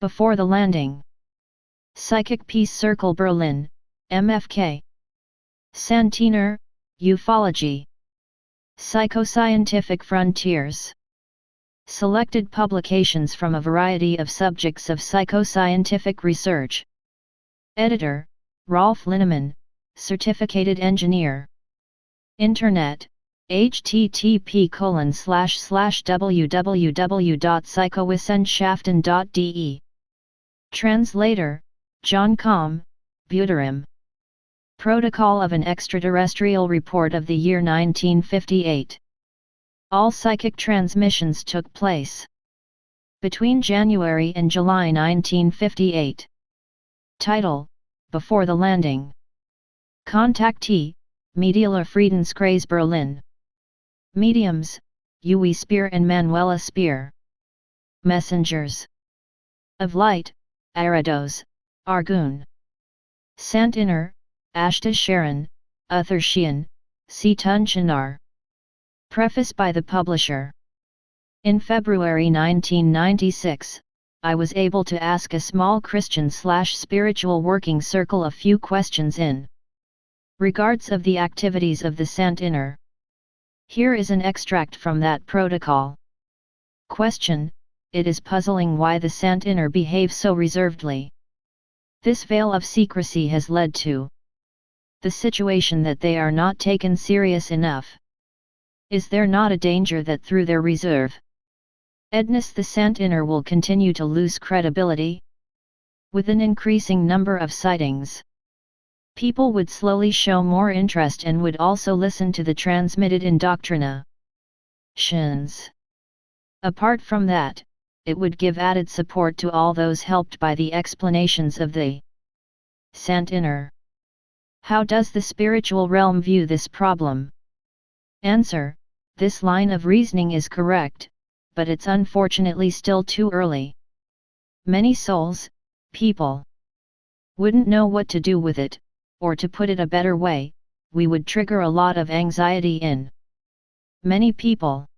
Before the Landing. Psychic Peace Circle Berlin, MFK. Santiner, Ufology. Psychoscientific Frontiers. Selected publications from a variety of subjects of psychoscientific research. Editor, Rolf Linnemann, Certificated Engineer. Internet, http://www.psychowissenschaften.de. Translator, John Com, Buderim. Protocol of an Extraterrestrial Report of the year 1958. All psychic transmissions took place between January and July 1958. Title, Before the Landing. Contactee, Medialer Friedenskreis Berlin. Mediums, Uwe Speer and Manuela Speer. Messengers of Light, Arados, Argun. Santiner, Ashtar Sheran, Ashtar Sheran, C. Tunchinar. Preface by the publisher. In February 1996, I was able to ask a small Christian/spiritual working circle a few questions in regards of the activities of the Santiner. Here is an extract from that protocol. Question: It is puzzling why the Santiner behave so reservedly. This veil of secrecy has led to the situation that they are not taken serious enough. Is there not a danger that through their reservedness the Santiner will continue to lose credibility? With an increasing number of sightings, people would slowly show more interest and would also listen to the transmitted indoctrinations. Apart from that, it would give added support to all those helped by the explanations of the Santiner. How does the spiritual realm view this problem? Answer: This line of reasoning is correct, but it's unfortunately still too early. Many souls, people, wouldn't know what to do with it, or to put it a better way, we would trigger a lot of anxiety in many people.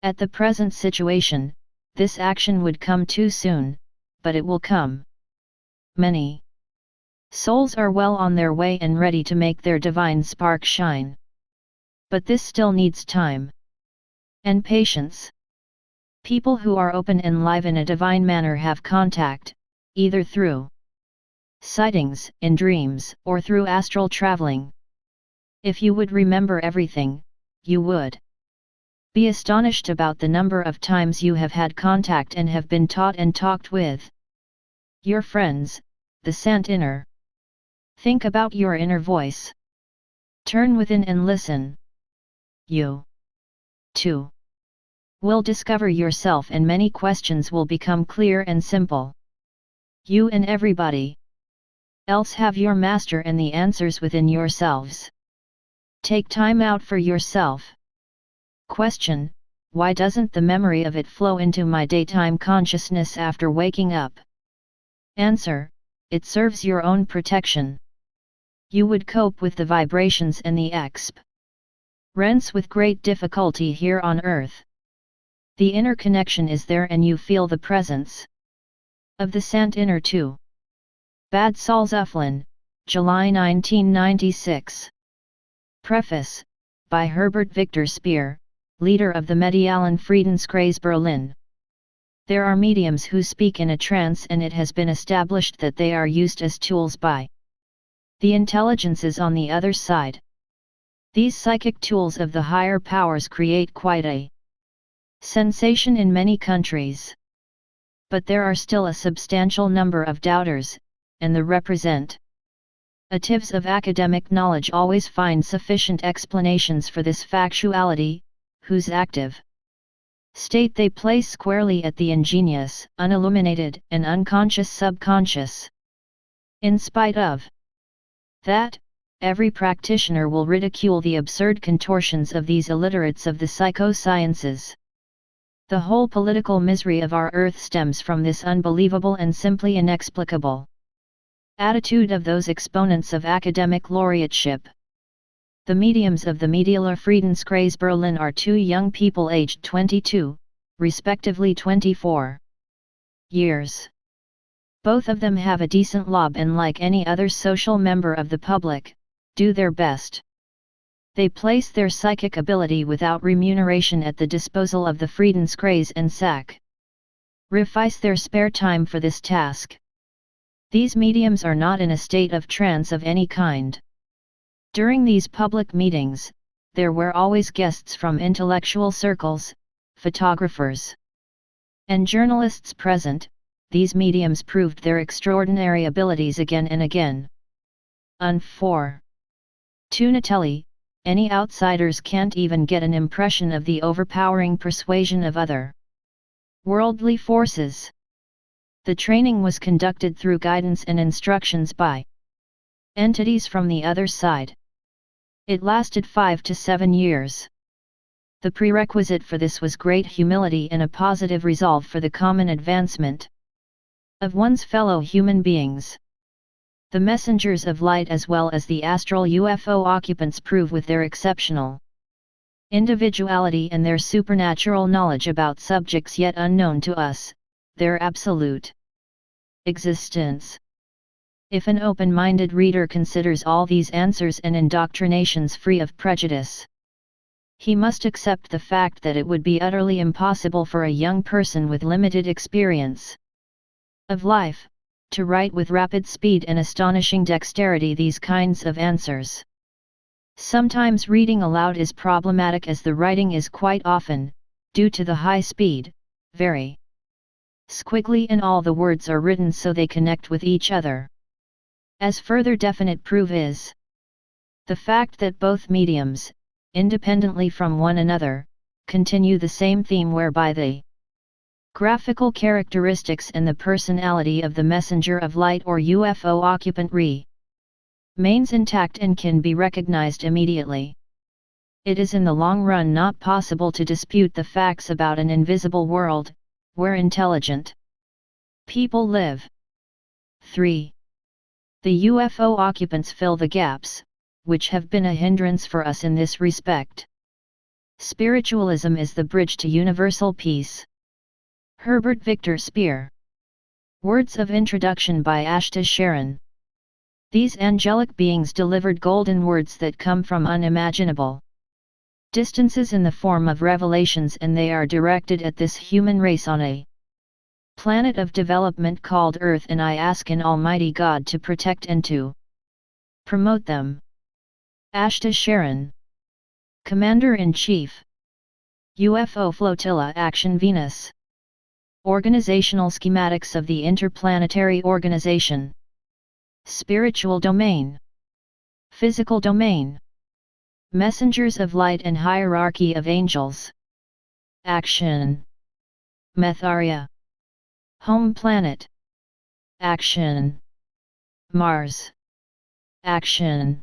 At the present situation, this action would come too soon, but it will come. Many souls are well on their way and ready to make their divine spark shine. But this still needs time and patience. People who are open and live in a divine manner have contact, either through sightings, in dreams, or through astral traveling. If you would remember everything, you would be astonished about the number of times you have had contact and have been taught and talked with your friends, the Santiner. Think about your inner voice. Turn within and listen. You, too, will discover yourself and many questions will become clear and simple. You and everybody else have your master and the answers within yourselves. Take time out for yourself. Question: Why doesn't the memory of it flow into my daytime consciousness after waking up? Answer: It serves your own protection. You would cope with the vibrations and the experience with great difficulty here on earth. The inner connection is there and you feel the presence of the Santiner too. Bad Salzuflen, July 1996. Preface, by Herbert Victor Speer, leader of the Medialen Friedenskreis Berlin. There are mediums who speak in a trance and it has been established that they are used as tools by the intelligences on the other side. These psychic tools of the higher powers create quite a sensation in many countries. But there are still a substantial number of doubters, and the representatives of academic knowledge always find sufficient explanations for this factuality, whose active state they place squarely at the ingenious, unilluminated, and unconscious subconscious. In spite of that, every practitioner will ridicule the absurd contortions of these illiterates of the psychosciences. The whole political misery of our earth stems from this unbelievable and simply inexplicable attitude of those exponents of academic laureateship. The mediums of the Medialer Friedenskreis Berlin are two young people aged 22, respectively 24 years. Both of them have a decent lob and, like any other social member of the public, do their best. They place their psychic ability without remuneration at the disposal of the Friedenskreis and sacrifice their spare time for this task. These mediums are not in a state of trance of any kind. During these public meetings, there were always guests from intellectual circles, photographers, and journalists present. These mediums proved their extraordinary abilities again and again. 4. Tunatelli, any outsiders can't even get an impression of the overpowering persuasion of other worldly forces. The training was conducted through guidance and instructions by entities from the other side. It lasted 5 to 7 years. The prerequisite for this was great humility and a positive resolve for the common advancement of one's fellow human beings. The messengers of light as well as the astral UFO occupants prove with their exceptional individuality and their supernatural knowledge about subjects yet unknown to us, their absolute existence. If an open-minded reader considers all these answers and indoctrinations free of prejudice, he must accept the fact that it would be utterly impossible for a young person with limited experience of life to write with rapid speed and astonishing dexterity these kinds of answers. Sometimes reading aloud is problematic, as the writing is quite often, due to the high speed, very squiggly, and all the words are written so they connect with each other. As further definite proof is the fact that both mediums, independently from one another, continue the same theme whereby the graphical characteristics and the personality of the messenger of light or UFO occupant remains intact and can be recognized immediately. It is in the long run not possible to dispute the facts about an invisible world, where intelligent people live. 3. The UFO occupants fill the gaps, which have been a hindrance for us in this respect. Spiritualism is the bridge to universal peace. Herbert Victor Speer. Words of introduction by Ashtar Sheran. These angelic beings delivered golden words that come from unimaginable distances in the form of revelations, and they are directed at this human race on a planet of development called Earth, and I ask in Almighty God to protect and to promote them. Ashtar Sheran, Commander-in-Chief, UFO Flotilla Action Venus. Organizational schematics of the Interplanetary Organization. Spiritual domain. Physical domain. Messengers of light and hierarchy of angels. Action. Metharia. Home planet. Action. Mars. Action.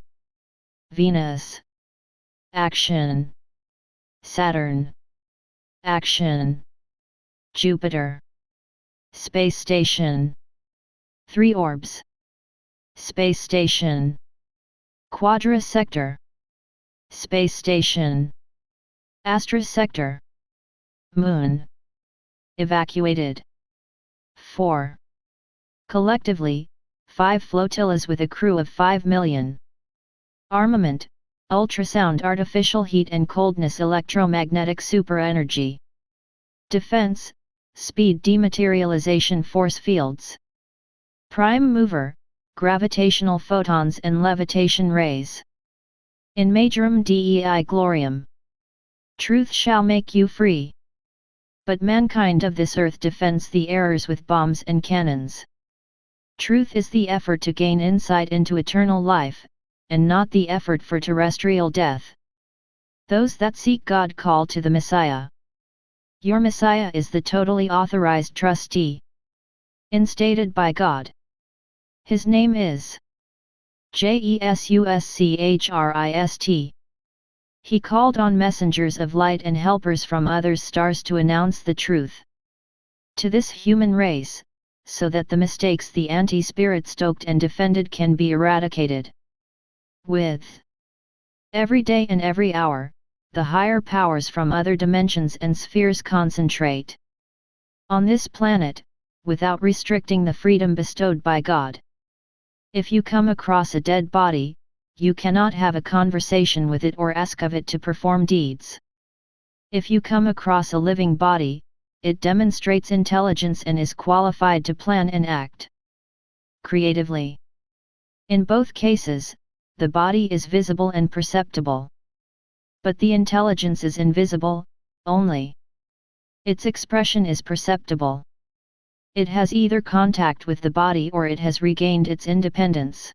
Venus. Action. Saturn. Action. Jupiter. Space station. 3 orbs. Space station. Quadra sector. Space station. Astra sector. Moon. Evacuated. 4. Collectively, 5 flotillas with a crew of 5 million. Armament, ultrasound, artificial heat and coldness, electromagnetic superenergy. Defense, speed, dematerialization, force fields. Prime mover, gravitational photons and levitation rays. In majorum Dei gloriam. Truth shall make you free. But mankind of this earth defends the errors with bombs and cannons. Truth is the effort to gain insight into eternal life, and not the effort for terrestrial death. Those that seek God call to the Messiah. Your Messiah is the totally authorized trustee, instated by God. His name is Jesuschrist. He called on messengers of light and helpers from other stars to announce the truth to this human race, so that the mistakes the anti-spirit stoked and defended can be eradicated. With every day and every hour, the higher powers from other dimensions and spheres concentrate on this planet, without restricting the freedom bestowed by God. If you come across a dead body, you cannot have a conversation with it or ask of it to perform deeds. If you come across a living body, it demonstrates intelligence and is qualified to plan and act creatively. In both cases, the body is visible and perceptible. But the intelligence is invisible, only. Its expression is perceptible. It has either contact with the body or it has regained its independence.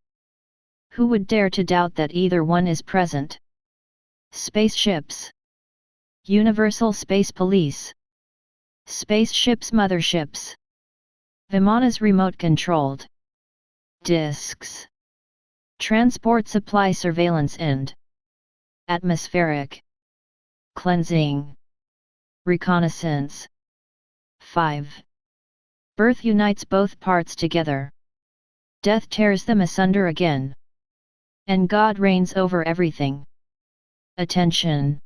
Who would dare to doubt that either one is present? Spaceships. Universal Space Police. Spaceships, motherships. Vimanas, remote-controlled discs. Transport, supply, surveillance and atmospheric cleansing. Reconnaissance. 5. Birth unites both parts together. Death tears them asunder again. And God reigns over everything. Attention!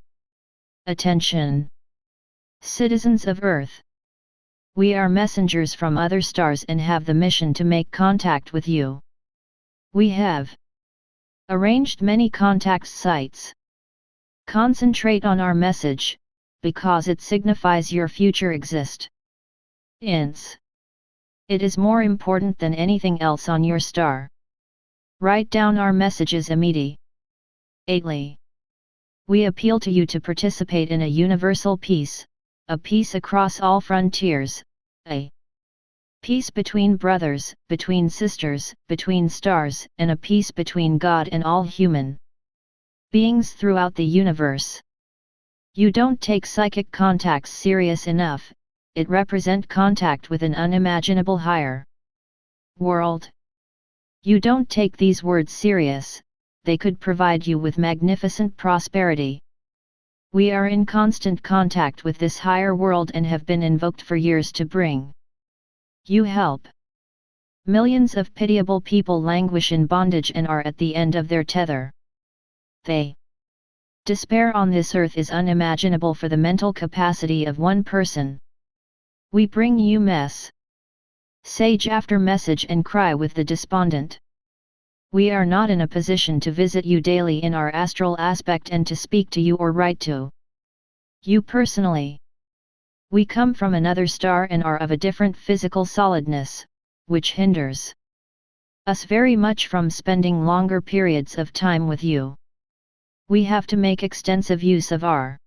Attention! Citizens of Earth! We are messengers from other stars and have the mission to make contact with you. We have arranged many contact sites. Concentrate on our message, because it signifies your future existence. It is more important than anything else on your star. Write down our messages immediately. We appeal to you to participate in a universal peace, a peace across all frontiers, a peace between brothers, between sisters, between stars, and a peace between God and all human beings throughout the universe. You don't take psychic contacts serious enough. It represent contact with an unimaginable higher world. You don't take these words serious, they could provide you with magnificent prosperity. We are in constant contact with this higher world and have been invoked for years to bring you help. Millions of pitiable people languish in bondage and are at the end of their tether. They despair on this earth is unimaginable for the mental capacity of one person. We bring you message after message and cry with the despondent. We are not in a position to visit you daily in our astral aspect and to speak to you or write to you personally. We come from another star and are of a different physical solidness, which hinders us very much from spending longer periods of time with you. We have to make extensive use of our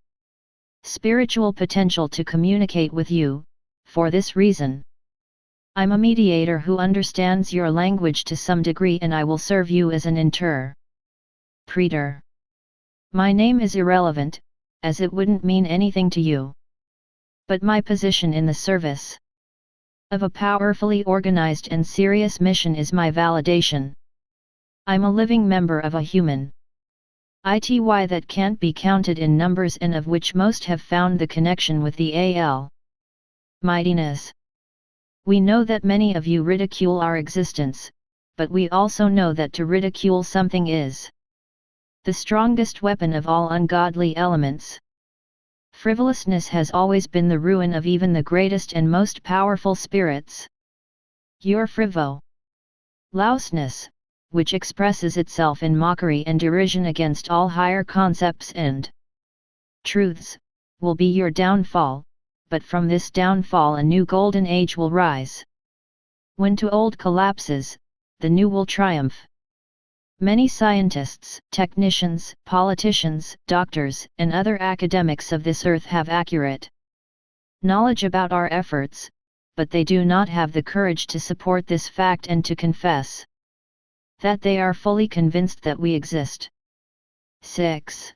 spiritual potential to communicate with you. For this reason, I'm a mediator who understands your language to some degree and I will serve you as an interpreter. My name is irrelevant, as it wouldn't mean anything to you. But my position in the service of a powerfully organized and serious mission is my validation. I'm a living member of a human ity that can't be counted in numbers and of which most have found the connection with the Al mightiness. We know that many of you ridicule our existence, but we also know that to ridicule something is the strongest weapon of all ungodly elements. Frivolousness has always been the ruin of even the greatest and most powerful spirits. Your frivolousness, which expresses itself in mockery and derision against all higher concepts and truths, will be your downfall. But from this downfall a new golden age will rise. When too old collapses, the new will triumph. Many scientists, technicians, politicians, doctors, and other academics of this earth have accurate knowledge about our efforts, but they do not have the courage to support this fact and to confess that they are fully convinced that we exist. 6.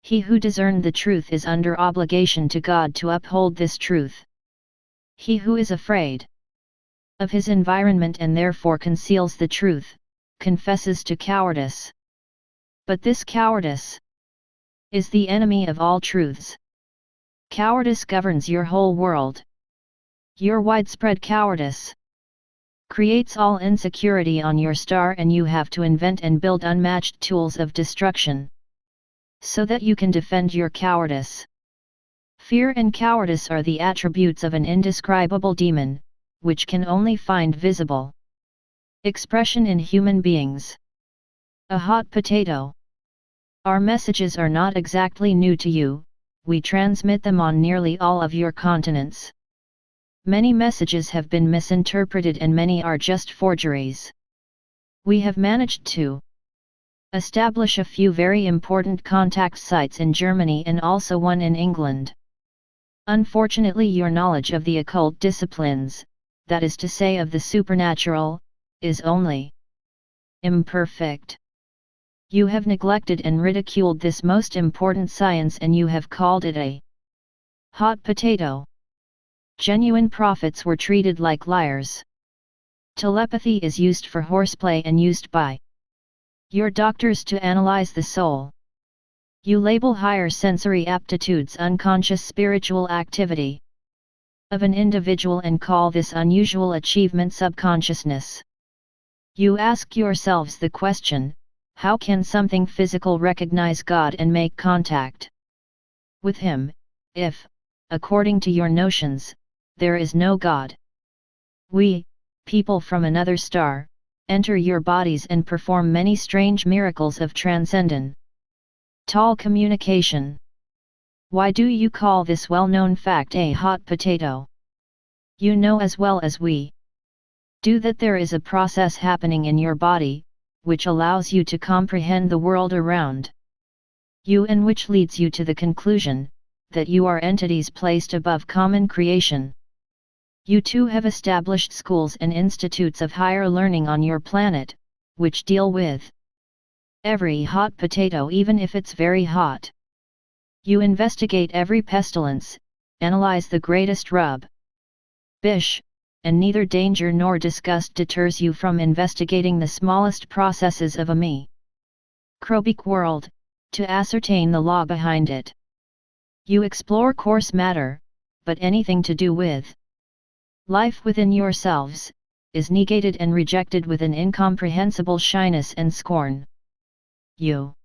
He who discerns the truth is under obligation to God to uphold this truth. He who is afraid of his environment and therefore conceals the truth, confesses to cowardice. But this cowardice is the enemy of all truths. Cowardice governs your whole world. Your widespread cowardice creates all insecurity on your star and you have to invent and build unmatched tools of destruction, so that you can defend your cowardice. Fear and cowardice are the attributes of an indescribable demon, which can only find visible expression in human beings. A hot potato. Our messages are not exactly new to you, we transmit them on nearly all of your continents. Many messages have been misinterpreted and many are just forgeries. We have managed to establish a few very important contact sites in Germany and also one in England. Unfortunately, your knowledge of the occult disciplines, that is to say of the supernatural, is only imperfect. You have neglected and ridiculed this most important science and you have called it a hot potato. Genuine prophets were treated like liars. Telepathy is used for horseplay and used by your doctors to analyze the soul. You label higher sensory aptitudes unconscious spiritual activity of an individual and call this unusual achievement subconsciousness. You ask yourselves the question, how can something physical recognize God and make contact with Him, if, according to your notions, there is no God? We, people from another star, enter your bodies and perform many strange miracles of transcendental communication. Why do you call this well-known fact a hot potato? You know as well as we do that there is a process happening in your body, which allows you to comprehend the world around you and which leads you to the conclusion that you are entities placed above common creation. You too have established schools and institutes of higher learning on your planet, which deal with every hot potato even if it's very hot. You investigate every pestilence, analyze the greatest rubbish, and neither danger nor disgust deters you from investigating the smallest processes of a microbic world, to ascertain the law behind it. You explore coarse matter, but anything to do with life within yourselves is negated and rejected with an incomprehensible shyness and scorn. You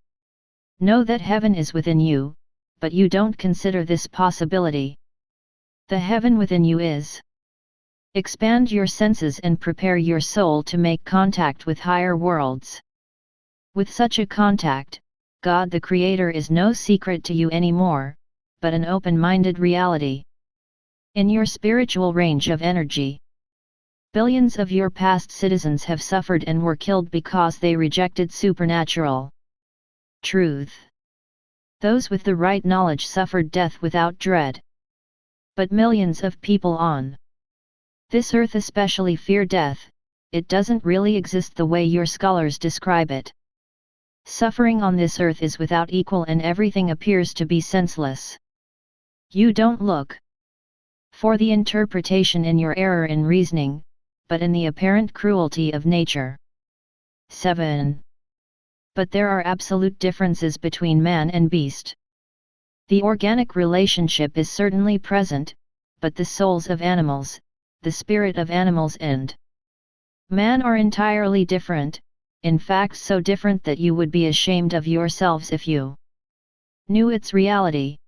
know that heaven is within you, but you don't consider this possibility. The heaven within you is. Expand your senses and prepare your soul to make contact with higher worlds. With such a contact, God the Creator is no secret to you anymore, but an open-minded reality. In your spiritual range of energy, billions of your past citizens have suffered and were killed because they rejected supernatural truth. Those with the right knowledge suffered death without dread. But millions of people on this earth especially fear death. It doesn't really exist the way your scholars describe it. Suffering on this earth is without equal and everything appears to be senseless. You don't look for the interpretation in your error in reasoning, but in the apparent cruelty of nature. 7. But there are absolute differences between man and beast. The organic relationship is certainly present, but the souls of animals, the spirit of animals and man are entirely different, in fact so different that you would be ashamed of yourselves if you knew its reality.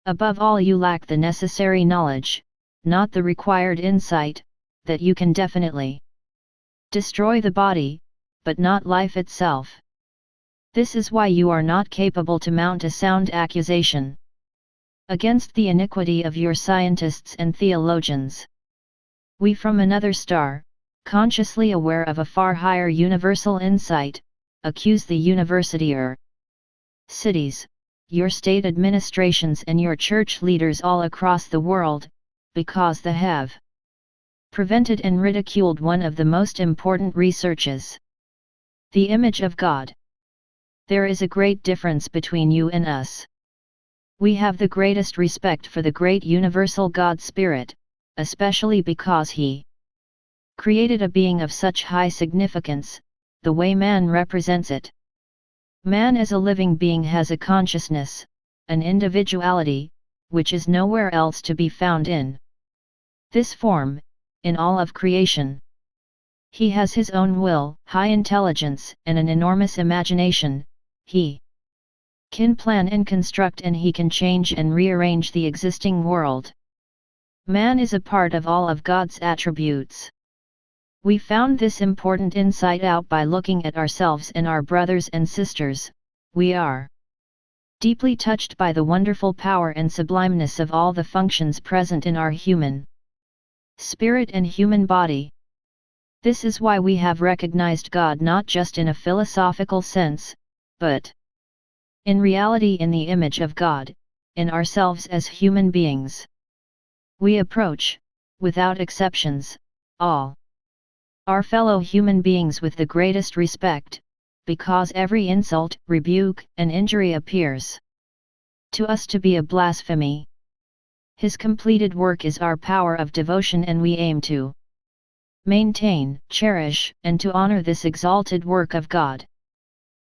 Above all, you lack the necessary knowledge, not the required insight, that you can definitely destroy the body, but not life itself. This is why you are not capable to mount a sound accusation against the iniquity of your scientists and theologians. We from another star, consciously aware of a far higher universal insight, accuse the university or cities, your state administrations and your church leaders all across the world, because they have prevented and ridiculed one of the most important researches, the image of God. There is a great difference between you and us. We have the greatest respect for the great universal God Spirit, especially because He created a being of such high significance, the way man represents it. Man as a living being has a consciousness, an individuality, which is nowhere else to be found in this form, in all of creation. He has his own will, high intelligence, and an enormous imagination. He can plan and construct and he can change and rearrange the existing world. Man is a part of all of God's attributes. We found this important insight out by looking at ourselves and our brothers and sisters. We are deeply touched by the wonderful power and sublimeness of all the functions present in our human spirit and human body. This is why we have recognized God not just in a philosophical sense, but in reality in the image of God, in ourselves as human beings. We approach, without exceptions, all our fellow human beings with the greatest respect, because every insult, rebuke, and injury appears to us to be a blasphemy. His completed work is our power of devotion, and we aim to maintain, cherish, and to honor this exalted work of God.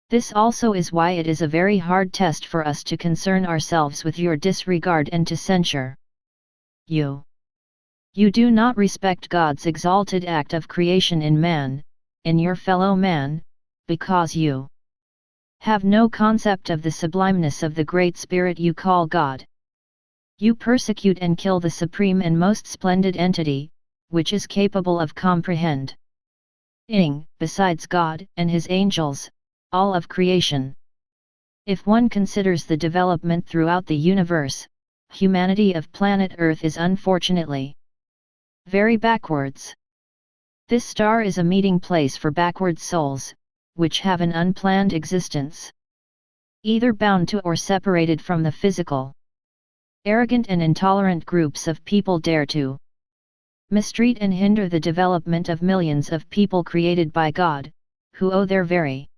This also is why it is a very hard test for us to concern ourselves with your disregard and to censure you. You do not respect God's exalted act of creation in man, in your fellow man, because you have no concept of the sublimeness of the Great Spirit you call God. You persecute and kill the supreme and most splendid entity, which is capable of comprehending, besides God and His angels, all of creation. If one considers the development throughout the universe, humanity of planet Earth is unfortunately very backwards. This star is a meeting place for backward souls, which have an unplanned existence, either bound to or separated from the physical. Arrogant and intolerant groups of people dare to mistreat and hinder the development of millions of people created by God, who owe their very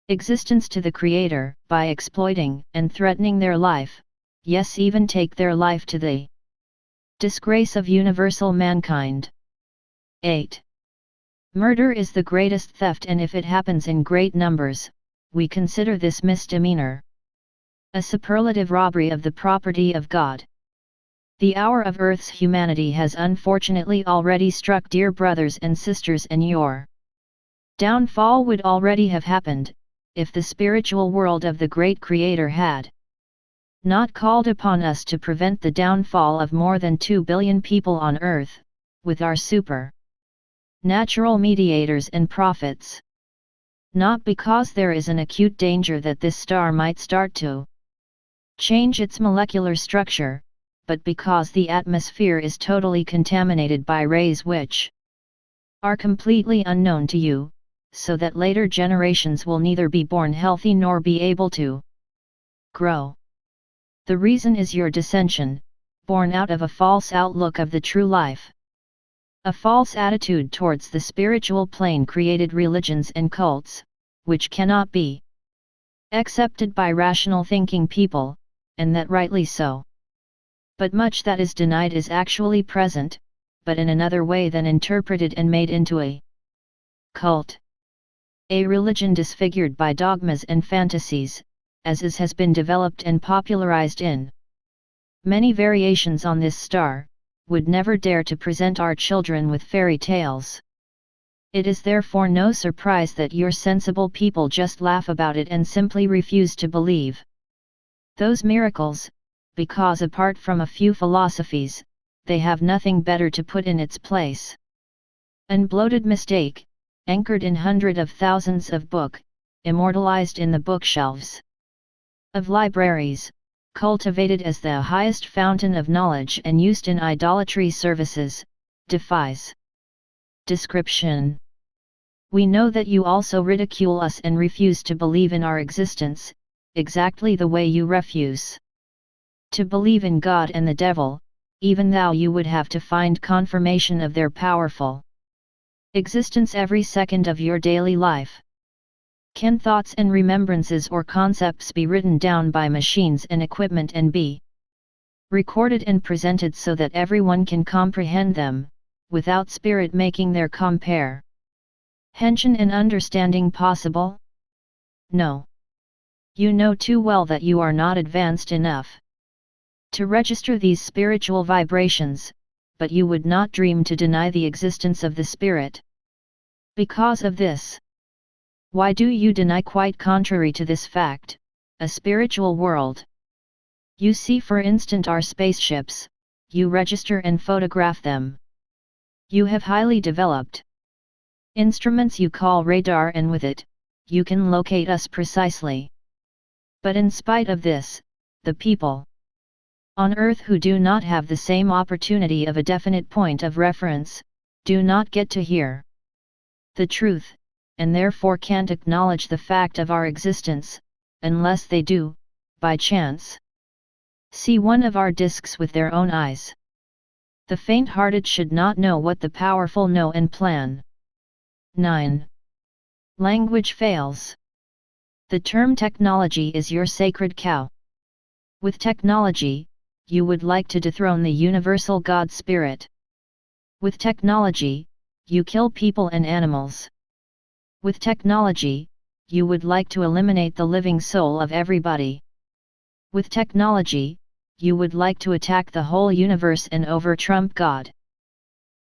existence to the Creator, by exploiting and threatening their life, yes, even take their life to the disgrace of universal mankind. 8. Murder is the greatest theft, and if it happens in great numbers, we consider this misdemeanor a superlative robbery of the property of God. The hour of Earth's humanity has unfortunately already struck, dear brothers and sisters, and your downfall would already have happened, if the spiritual world of the great Creator had not called upon us to prevent the downfall of more than 2 billion people on Earth, with our natural mediators and prophets. Not because there is an acute danger that this star might start to change its molecular structure, but because the atmosphere is totally contaminated by rays which are completely unknown to you, so that later generations will neither be born healthy nor be able to grow. The reason is your dissension, born out of a false outlook of the true life. A false attitude towards the spiritual plane created religions and cults, which cannot be accepted by rational thinking people, and that rightly so. But much that is denied is actually present, but in another way than interpreted and made into a cult. A religion disfigured by dogmas and fantasies, as has been developed and popularized in many variations on this star, would never dare to present our children with fairy tales. It is therefore no surprise that your sensible people just laugh about it and simply refuse to believe those miracles, because apart from a few philosophies, they have nothing better to put in its place. Unbloated mistake, anchored in hundreds of thousands of books, immortalized in the bookshelves of libraries, cultivated as the highest fountain of knowledge and used in idolatry services, defies description. We know that you also ridicule us and refuse to believe in our existence, exactly the way you refuse to believe in God and the devil, even though you would have to find confirmation of their powerful existence every second of your daily life. Can thoughts and remembrances or concepts be written down by machines and equipment and be recorded and presented so that everyone can comprehend them, without spirit making their comprehension and understanding possible? No. You know too well that you are not advanced enough to register these spiritual vibrations, but you would not dream to deny the existence of the spirit. Because of this, why do you deny, quite contrary to this fact, a spiritual world? You see, for instance, our spaceships, you register and photograph them. You have highly developed instruments you call radar, and with it, you can locate us precisely. But in spite of this, the people on Earth who do not have the same opportunity of a definite point of reference, do not get to hear the truth, and therefore can't acknowledge the fact of our existence, unless they do, by chance, see one of our discs with their own eyes. The faint-hearted should not know what the powerful know and plan. 9. Language fails. The term technology is your sacred cow. With technology, you would like to dethrone the universal God Spirit. With technology, you kill people and animals. With technology, you would like to eliminate the living soul of everybody. With technology, you would like to attack the whole universe and over-trump God.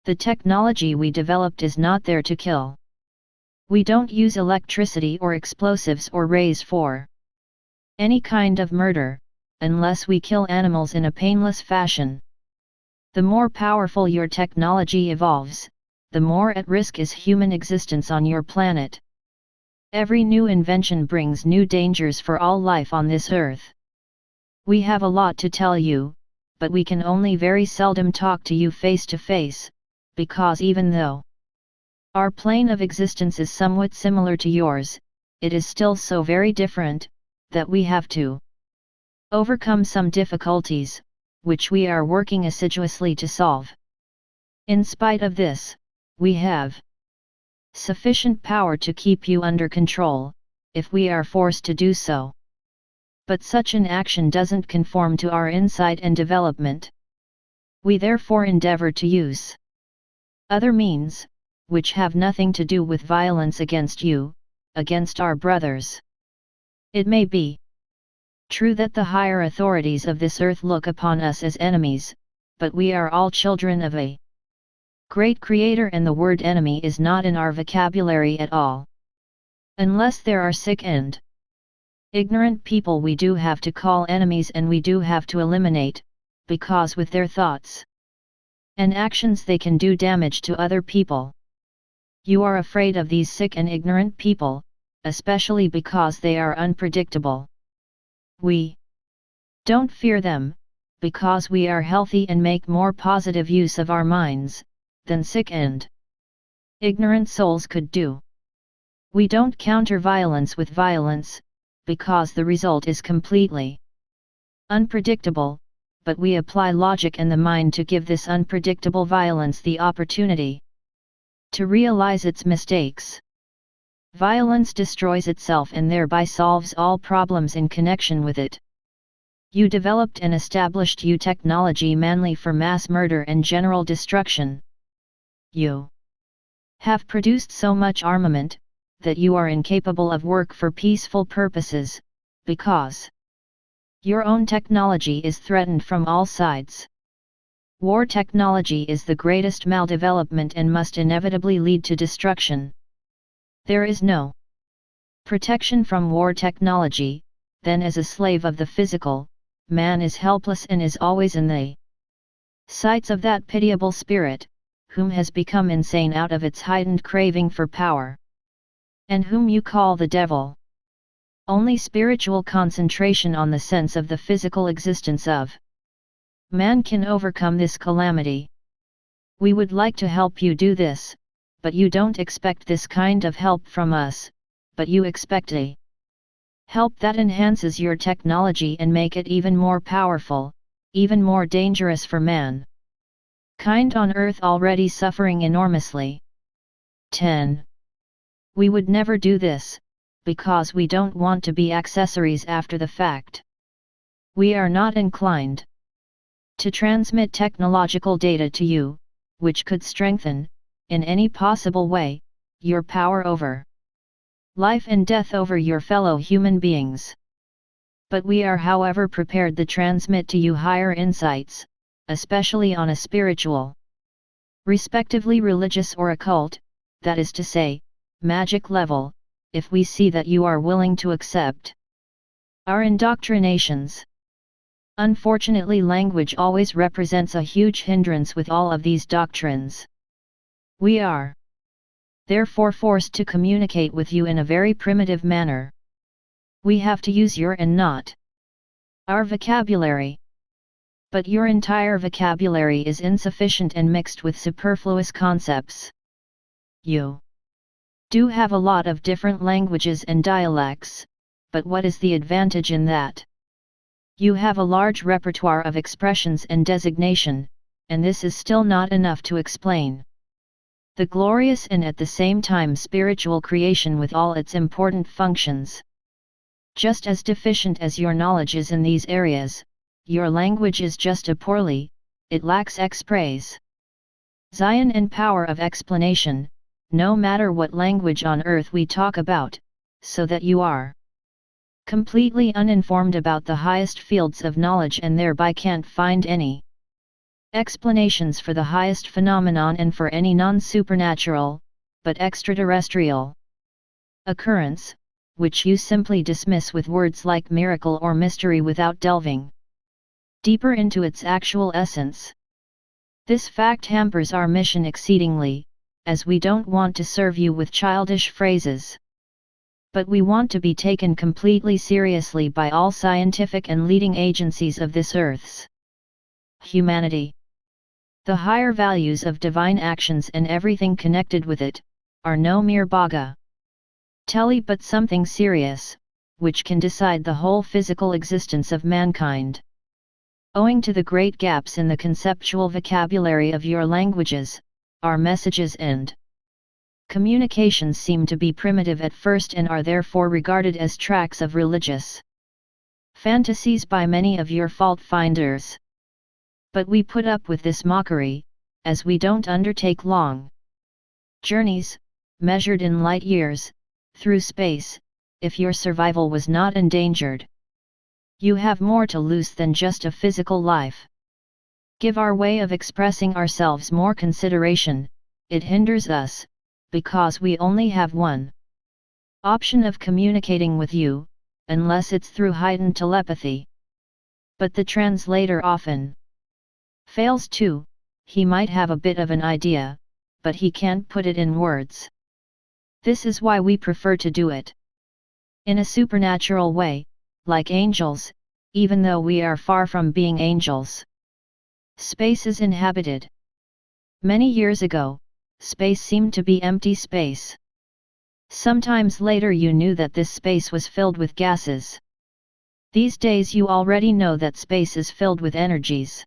The technology we developed is not there to kill. We don't use electricity or explosives or rays for any kind of murder, unless we kill animals in a painless fashion. The more powerful your technology evolves, the more at risk is human existence on your planet. Every new invention brings new dangers for all life on this earth. We have a lot to tell you, but we can only very seldom talk to you face to face, because even though our plane of existence is somewhat similar to yours, it is still so very different, that we have to overcome some difficulties, which we are working assiduously to solve. In spite of this, we have sufficient power to keep you under control, if we are forced to do so. But such an action doesn't conform to our insight and development. We therefore endeavor to use other means, which have nothing to do with violence against you, against our brothers. It may be true that the higher authorities of this earth look upon us as enemies, but we are all children of a great Creator, and the word enemy is not in our vocabulary at all. Unless there are sick and ignorant people we do have to call enemies, and we do have to eliminate, because with their thoughts and actions they can do damage to other people. You are afraid of these sick and ignorant people, especially because they are unpredictable. We don't fear them, because we are healthy and make more positive use of our minds than sick and ignorant souls could do. We don't counter violence with violence, because the result is completely unpredictable, but we apply logic and the mind to give this unpredictable violence the opportunity to realize its mistakes. Violence destroys itself and thereby solves all problems in connection with it. You developed and established you technology mainly for mass murder and general destruction. You have produced so much armament, that you are incapable of work for peaceful purposes, because your own technology is threatened from all sides. War technology is the greatest maldevelopment and must inevitably lead to destruction. There is no protection from war technology, then as a slave of the physical, man is helpless and is always in the sights of that pitiable spirit, whom has become insane out of its heightened craving for power, and whom you call the devil. Only spiritual concentration on the sense of the physical existence of man can overcome this calamity. We would like to help you do this, but you don't expect this kind of help from us, but you expect a help that enhances your technology and make it even more powerful, even more dangerous for man. Kind on earth already suffering enormously. 10. We would never do this, because we don't want to be accessories after the fact. We are not inclined to transmit technological data to you, which could strengthen, in any possible way, your power over life and death over your fellow human beings. But we are however prepared to transmit to you higher insights, especially on a spiritual, respectively religious or occult, that is to say, magic level, if we see that you are willing to accept our indoctrinations. Unfortunately, language always represents a huge hindrance with all of these doctrines. We are therefore forced to communicate with you in a very primitive manner. We have to use your and not our vocabulary. But your entire vocabulary is insufficient and mixed with superfluous concepts. You do have a lot of different languages and dialects, but what is the advantage in that? You have a large repertoire of expressions and designation, and this is still not enough to explain the glorious and at the same time spiritual creation with all its important functions. Just as deficient as your knowledge is in these areas, your language is just a poorly, it lacks expraise, Zion and power of explanation, no matter what language on earth we talk about, so that you are completely uninformed about the highest fields of knowledge and thereby can't find any explanations for the highest phenomenon and for any non-supernatural, but extraterrestrial occurrence, which you simply dismiss with words like miracle or mystery without delving deeper into its actual essence. This fact hampers our mission exceedingly, as we don't want to serve you with childish phrases. But we want to be taken completely seriously by all scientific and leading agencies of this earth's humanity. The higher values of divine actions and everything connected with it, are no mere baga telly but something serious, which can decide the whole physical existence of mankind. Owing to the great gaps in the conceptual vocabulary of your languages, our messages and communications seem to be primitive at first and are therefore regarded as tracts of religious fantasies by many of your fault-finders. But we put up with this mockery, as we don't undertake long journeys, measured in light years, through space, if your survival was not endangered. You have more to lose than just a physical life. Give our way of expressing ourselves more consideration, it hinders us, because we only have one option of communicating with you, unless it's through heightened telepathy. But the translator often fails too. He might have a bit of an idea, but he can't put it in words. This is why we prefer to do it in a supernatural way, like angels, even though we are far from being angels. Space is inhabited. Many years ago, space seemed to be empty space. Sometimes later you knew that this space was filled with gases. These days you already know that space is filled with energies.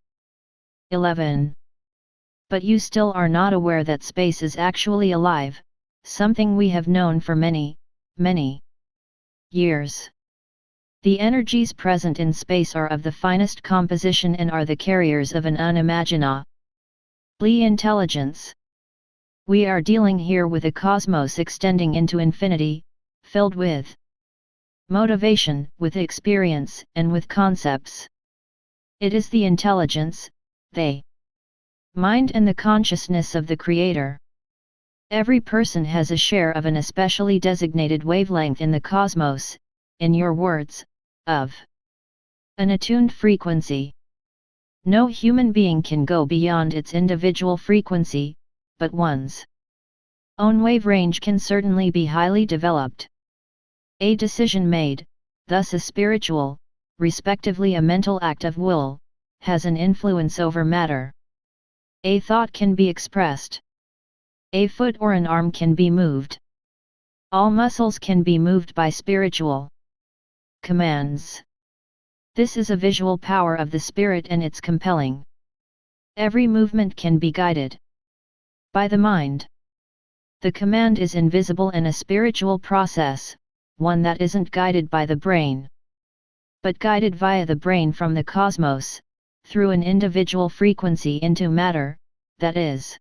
11. But you still are not aware that space is actually alive, something we have known for many, many years. The energies present in space are of the finest composition and are the carriers of an unimaginable intelligence. We are dealing here with a cosmos extending into infinity, filled with motivation, with experience, and with concepts. It is the intelligence, the mind and the consciousness of the Creator. Every person has a share of an especially designated wavelength in the cosmos, in your words, of an attuned frequency. No human being can go beyond its individual frequency, but one's own wave range can certainly be highly developed. A decision made, thus a spiritual, respectively a mental act of will, has an influence over matter. A thought can be expressed. A foot or an arm can be moved. All muscles can be moved by spiritual commands. This is a visual power of the spirit and it's compelling. Every movement can be guided by the mind. The command is invisible and a spiritual process, one that isn't guided by the brain, but guided via the brain from the cosmos, through an individual frequency into matter, that is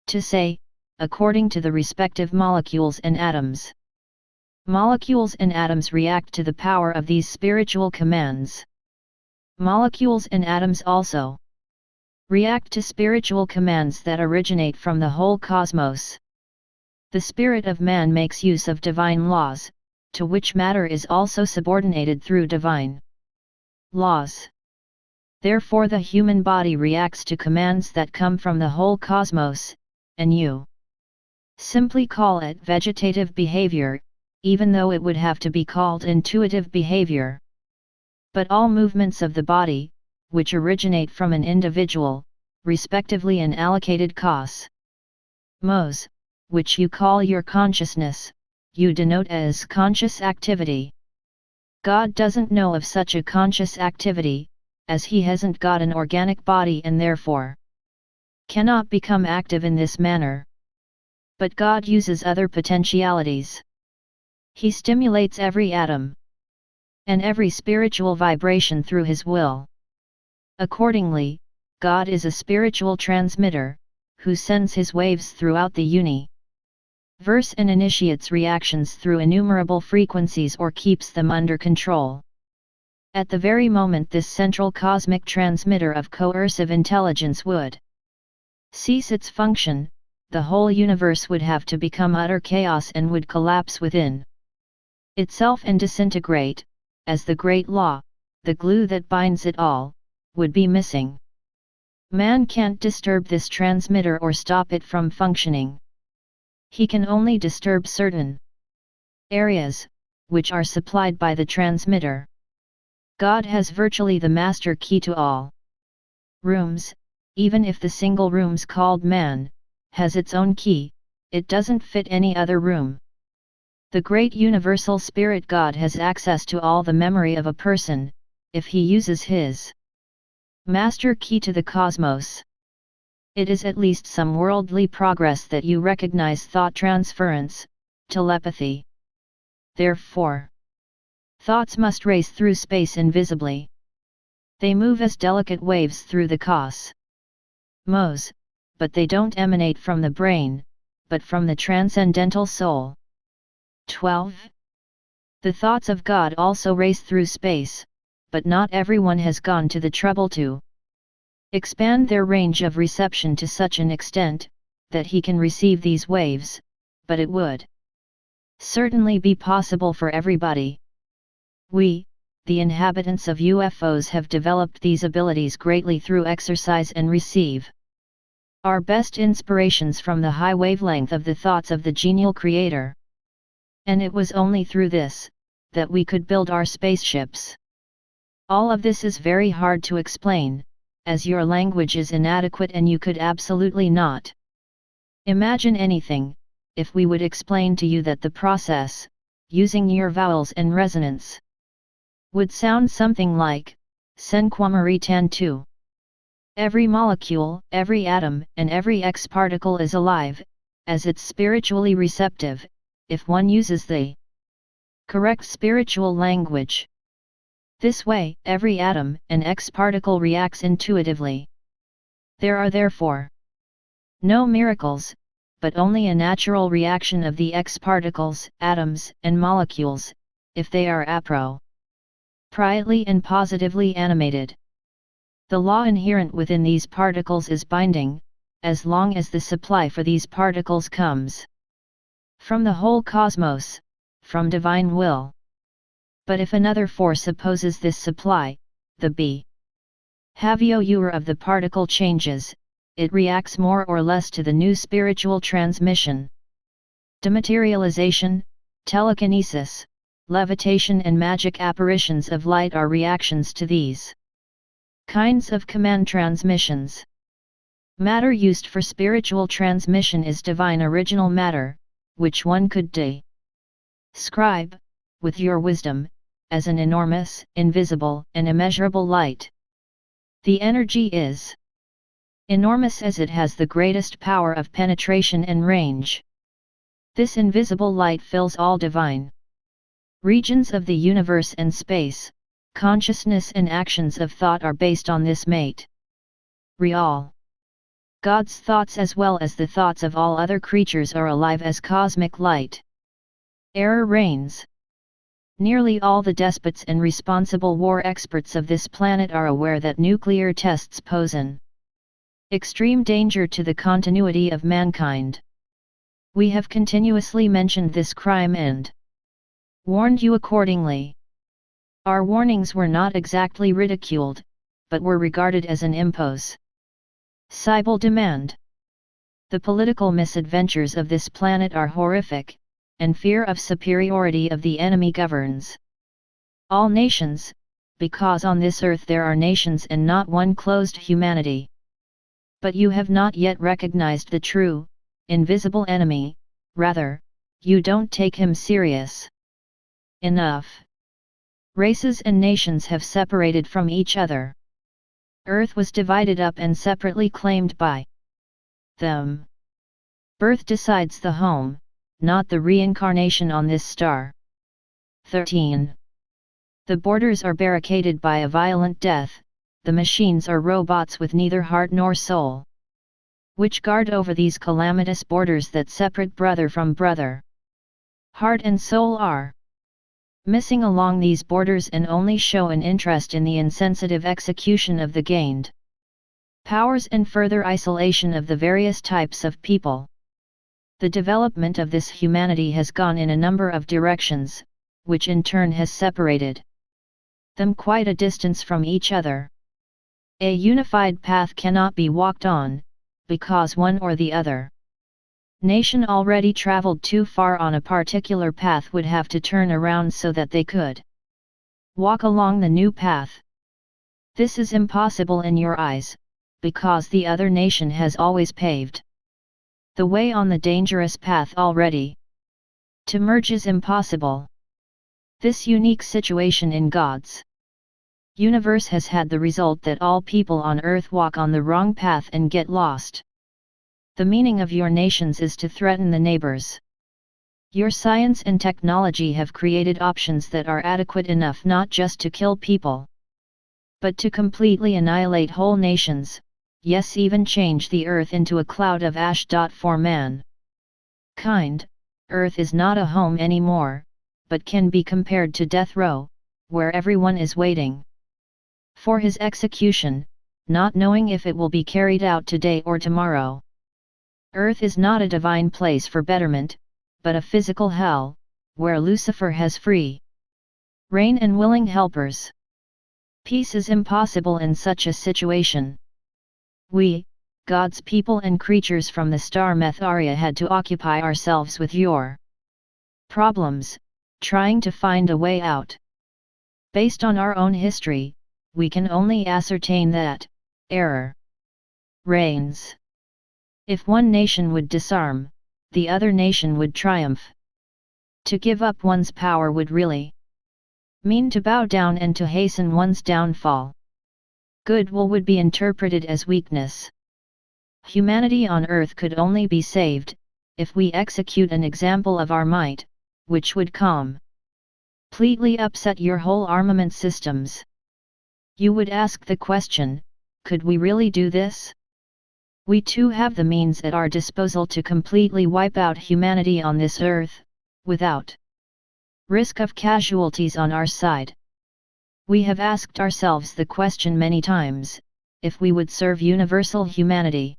to say, according to the respective molecules and atoms. Molecules and atoms react to the power of these spiritual commands. Molecules and atoms also react to spiritual commands that originate from the whole cosmos. The spirit of man makes use of divine laws, to which matter is also subordinated through divine laws. Therefore the human body reacts to commands that come from the whole cosmos, and you simply call it vegetative behavior, even though it would have to be called intuitive behavior. But all movements of the body, which originate from an individual, respectively in allocated cosmos, which you call your consciousness, you denote as conscious activity. God doesn't know of such a conscious activity, as he hasn't got an organic body and therefore cannot become active in this manner. But God uses other potentialities. He stimulates every atom and every spiritual vibration through his will. Accordingly, God is a spiritual transmitter, who sends his waves throughout the universe and initiates reactions through innumerable frequencies or keeps them under control. At the very moment this central cosmic transmitter of coercive intelligence would cease its function, the whole universe would have to become utter chaos and would collapse within itself and disintegrate, as the great law, the glue that binds it all, would be missing. Man can't disturb this transmitter or stop it from functioning. He can only disturb certain areas, which are supplied by the transmitter. God has virtually the master key to all rooms. Even if the single room's called man has its own key, it doesn't fit any other room. The great universal spirit God has access to all the memory of a person, if he uses his master key to the cosmos. It is at least some worldly progress that you recognize thought transference, telepathy. Therefore, thoughts must race through space invisibly. They move as delicate waves through the cosmos, but they don't emanate from the brain, but from the transcendental soul. 12. The thoughts of God also race through space, but not everyone has gone to the trouble to expand their range of reception to such an extent that he can receive these waves, but it would certainly be possible for everybody. We, the inhabitants of UFOs, have developed these abilities greatly through exercise and receive our best inspirations from the high wavelength of the thoughts of the genial Creator. And it was only through this that we could build our spaceships. All of this is very hard to explain, as your language is inadequate and you could absolutely not imagine anything, if we would explain to you that the process, using your vowels and resonance, would sound something like, Senkwamari Tantu. Every molecule, every atom, and every X-particle is alive, as it's spiritually receptive, if one uses the correct spiritual language. This way, every atom and X-particle reacts intuitively. There are therefore no miracles, but only a natural reaction of the X-particles, atoms, and molecules, if they are appropriately and positively animated. The law inherent within these particles is binding, as long as the supply for these particles comes from the whole cosmos, from divine will. But if another force opposes this supply, the behavior of the particle changes, it reacts more or less to the new spiritual transmission. Dematerialization, telekinesis, levitation and magic apparitions of light are reactions to these kinds of command transmissions. Matter used for spiritual transmission is divine original matter, which one could describe, with your wisdom, as an enormous, invisible, and immeasurable light. The energy is enormous as it has the greatest power of penetration and range. This invisible light fills all divine regions of the universe and space. Consciousness and actions of thought are based on this real. God's thoughts as well as the thoughts of all other creatures are alive as cosmic light. Error reigns. Nearly all the despots and responsible war experts of this planet are aware that nuclear tests pose an extreme danger to the continuity of mankind. We have continuously mentioned this crime and warned you accordingly. Our warnings were not exactly ridiculed, but were regarded as an impossible demand. The political misadventures of this planet are horrific, and fear of superiority of the enemy governs all nations, because on this earth there are nations and not one closed humanity. But you have not yet recognized the true, invisible enemy, rather, you don't take him serious enough. Races and nations have separated from each other. Earth was divided up and separately claimed by them. Birth decides the home, not the reincarnation on this star. 13. The borders are barricaded by a violent death, the machines are robots with neither heart nor soul, which guard over these calamitous borders that separate brother from brother. Heart and soul are missing along these borders and only show an interest in the insensitive execution of the gained powers and further isolation of the various types of people. The development of this humanity has gone in a number of directions, which in turn has separated them quite a distance from each other. A unified path cannot be walked on, because one or the other nation already traveled too far on a particular path would have to turn around so that they could walk along the new path. This is impossible in your eyes, because the other nation has always paved the way on the dangerous path already. To merge is impossible. This unique situation in God's universe has had the result that all people on earth walk on the wrong path and get lost. The meaning of your nations is to threaten the neighbors. Your science and technology have created options that are adequate enough not just to kill people, but to completely annihilate whole nations, yes, even change the earth into a cloud of ash. For mankind, earth is not a home anymore, but can be compared to death row, where everyone is waiting for his execution, not knowing if it will be carried out today or tomorrow. Earth is not a divine place for betterment, but a physical hell, where Lucifer has free reign and willing helpers. Peace is impossible in such a situation. We, God's people and creatures from the star Metharia, had to occupy ourselves with your problems, trying to find a way out. Based on our own history, we can only ascertain that error reigns. If one nation would disarm, the other nation would triumph. To give up one's power would really mean to bow down and to hasten one's downfall. Goodwill would be interpreted as weakness. Humanity on earth could only be saved if we execute an example of our might, which would completely upset your whole armament systems. You would ask the question, could we really do this? We too have the means at our disposal to completely wipe out humanity on this earth, without risk of casualties on our side. We have asked ourselves the question many times, if we would serve universal humanity.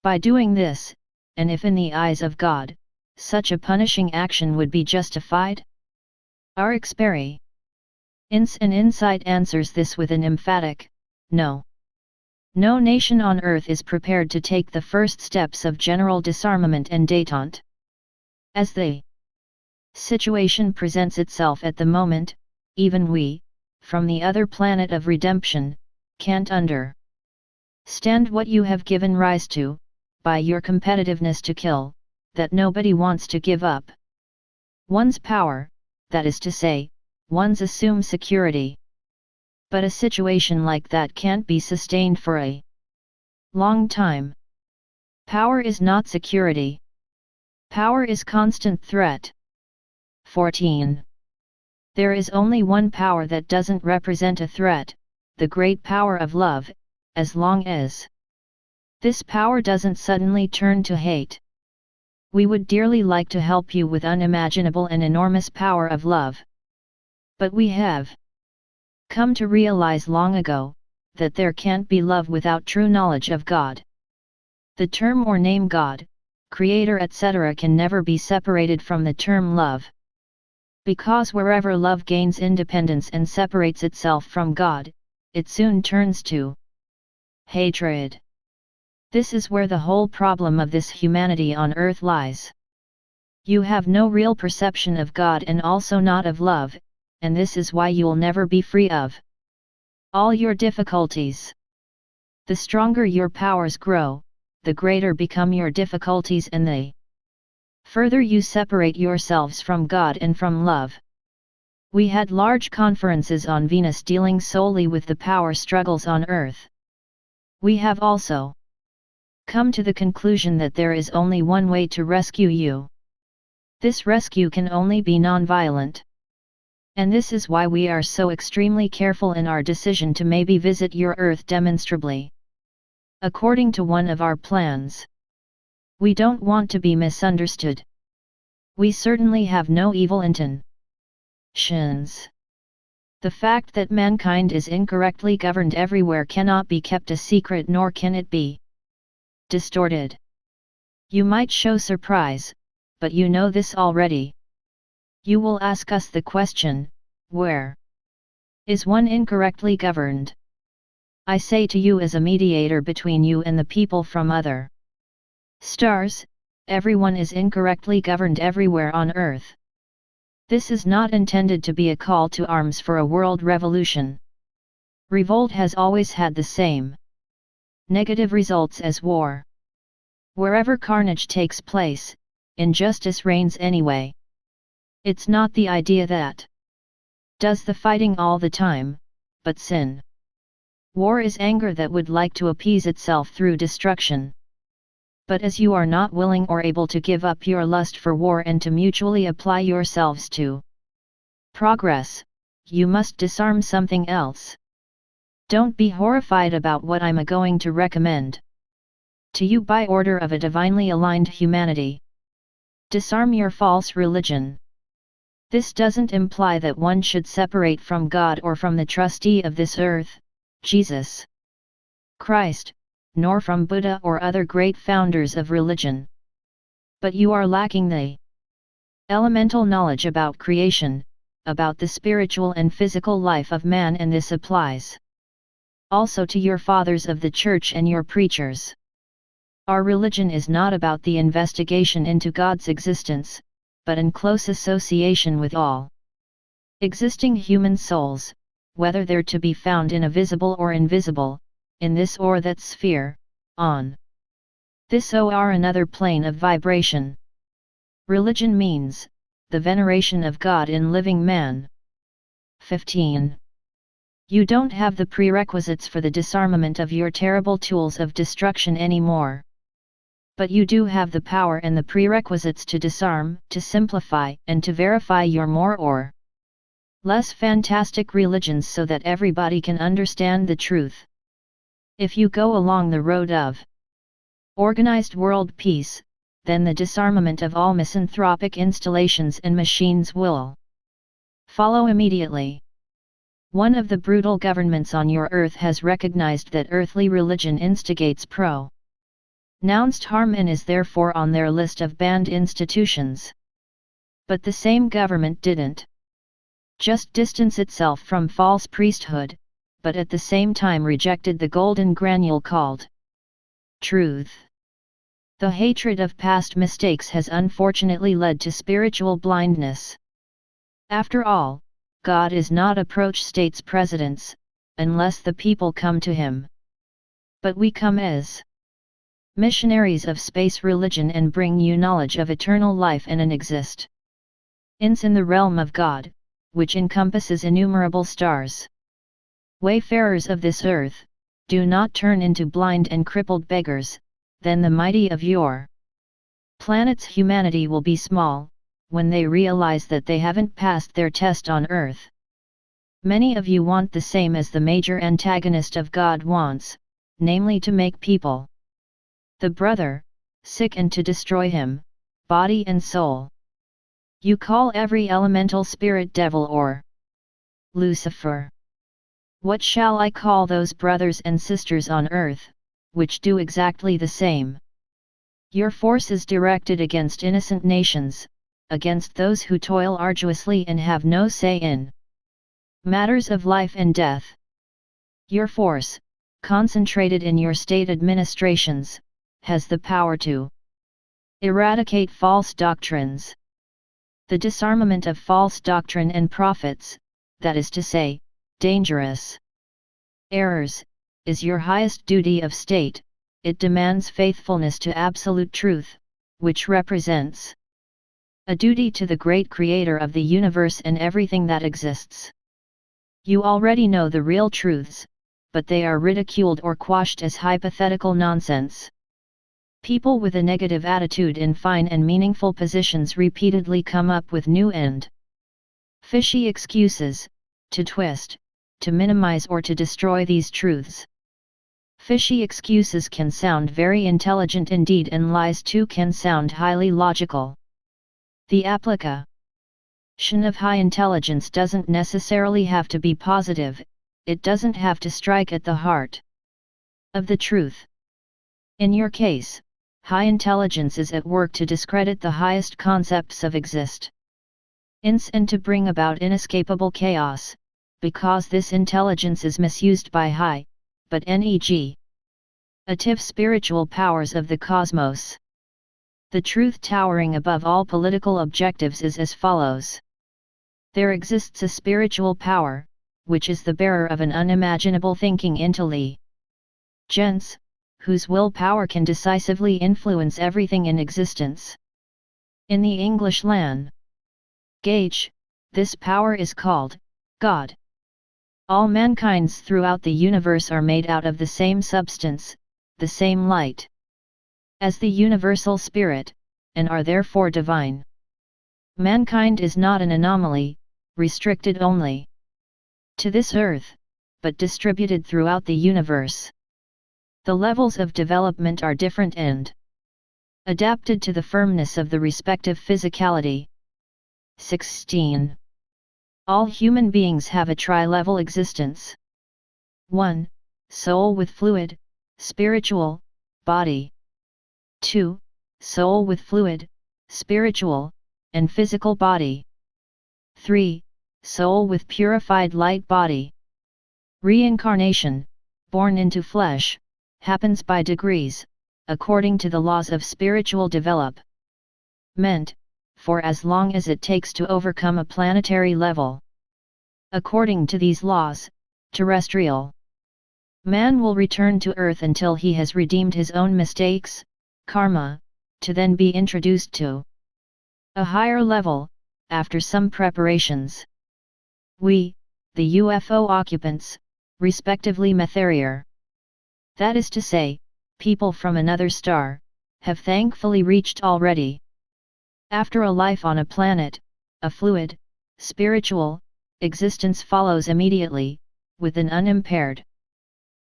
By doing this, and if in the eyes of God, such a punishing action would be justified? Our experience and insight answers this with an emphatic, no. No nation on earth is prepared to take the first steps of general disarmament and détente. As the situation presents itself at the moment, even we, from the other planet of redemption, can't understand what you have given rise to, by your competitiveness to kill, that nobody wants to give up one's power, that is to say, one's assumed security. But a situation like that can't be sustained for a long time. Power is not security. Power is constant threat. 14. There is only one power that doesn't represent a threat, the great power of love, as long as this power doesn't suddenly turn to hate. We would dearly like to help you with unimaginable and enormous power of love. But we have come to realize long ago, that there can't be love without true knowledge of God. The term or name God, Creator etc. can never be separated from the term love. Because wherever love gains independence and separates itself from God, it soon turns to hatred. This is where the whole problem of this humanity on earth lies. You have no real perception of God and also not of love, and this is why you'll never be free of all your difficulties. The stronger your powers grow, the greater become your difficulties and the further you separate yourselves from God and from love. We had large conferences on Venus dealing solely with the power struggles on Earth. We have also come to the conclusion that there is only one way to rescue you. This rescue can only be non-violent. And this is why we are so extremely careful in our decision to maybe visit your Earth demonstrably. According to one of our plans. We don't want to be misunderstood. We certainly have no evil intentions. The fact that mankind is incorrectly governed everywhere cannot be kept a secret, nor can it be distorted. You might show surprise, but you know this already. You will ask us the question, where is one incorrectly governed? I say to you as a mediator between you and the people from other stars, everyone is incorrectly governed everywhere on Earth. This is not intended to be a call to arms for a world revolution. Revolt has always had the same negative results as war. Wherever carnage takes place, injustice reigns anyway. It's not the idea that does the fighting all the time, but sin. War is anger that would like to appease itself through destruction. But as you are not willing or able to give up your lust for war and to mutually apply yourselves to progress, you must disarm something else. Don't be horrified about what I'm going to recommend to you by order of a divinely aligned humanity. Disarm your false religion. This doesn't imply that one should separate from God or from the trustee of this earth, Jesus Christ, nor from Buddha or other great founders of religion. But you are lacking the elemental knowledge about creation, about the spiritual and physical life of man, and this applies also to your fathers of the church and your preachers. Our religion is not about the investigation into God's existence, but in close association with all existing human souls, whether they're to be found in a visible or invisible, in this or that sphere, on this or another plane of vibration. Religion means the veneration of God in living man. 15. You don't have the prerequisites for the disarmament of your terrible tools of destruction anymore. But you do have the power and the prerequisites to disarm, to simplify, and to verify your more or less fantastic religions so that everybody can understand the truth. If you go along the road of organized world peace, then the disarmament of all misanthropic installations and machines will follow immediately. One of the brutal governments on your earth has recognized that earthly religion instigates pronounced harm and is therefore on their list of banned institutions. But the same government didn't just distance itself from false priesthood, but at the same time rejected the golden granule called truth. The hatred of past mistakes has unfortunately led to spiritual blindness. After all, God is not approach states presidents, unless the people come to him. But we come as missionaries of space religion and bring you knowledge of eternal life and an existence in the realm of God, which encompasses innumerable stars. Wayfarers of this earth, do not turn into blind and crippled beggars, then the mighty of your planet's humanity will be small, when they realize that they haven't passed their test on earth. Many of you want the same as the major antagonist of God wants, namely to make people the brother, sick and to destroy him, body and soul. You call every elemental spirit devil or Lucifer. What shall I call those brothers and sisters on earth, which do exactly the same? Your force is directed against innocent nations, against those who toil arduously and have no say in matters of life and death. Your force, concentrated in your state administrations, has the power to eradicate false doctrines. The disarmament of false doctrine and prophets, that is to say, dangerous errors, is your highest duty of state. It demands faithfulness to absolute truth, which represents a duty to the great Creator of the universe and everything that exists. You already know the real truths, but they are ridiculed or quashed as hypothetical nonsense. People with a negative attitude in fine and meaningful positions repeatedly come up with new and fishy excuses, to twist, to minimize or to destroy these truths. Fishy excuses can sound very intelligent indeed, and lies too can sound highly logical. The application of high intelligence doesn't necessarily have to be positive, it doesn't have to strike at the heart of the truth. In your case, high intelligence is at work to discredit the highest concepts of existence and to bring about inescapable chaos, because this intelligence is misused by high, but negative spiritual powers of the cosmos. The truth towering above all political objectives is as follows. There exists a spiritual power, which is the bearer of an unimaginable thinking intelligence, whose willpower can decisively influence everything in existence. In the English language, this power is called God. All mankinds throughout the universe are made out of the same substance, the same light, as the universal spirit, and are therefore divine. Mankind is not an anomaly, restricted only to this earth, but distributed throughout the universe. The levels of development are different and adapted to the firmness of the respective physicality. 16. All human beings have a tri-level existence. 1. Soul with fluid, spiritual, body. 2. Soul with fluid, spiritual, and physical body. 3. Soul with purified light body. Reincarnation, born into flesh, happens by degrees, according to the laws of spiritual development, for as long as it takes to overcome a planetary level. According to these laws, terrestrial man will return to Earth until he has redeemed his own mistakes, karma, to then be introduced to a higher level, after some preparations. We, the UFO occupants, respectively Metherier, that is to say, people from another star, have thankfully reached already. After a life on a planet, a fluid, spiritual, existence follows immediately, with an unimpaired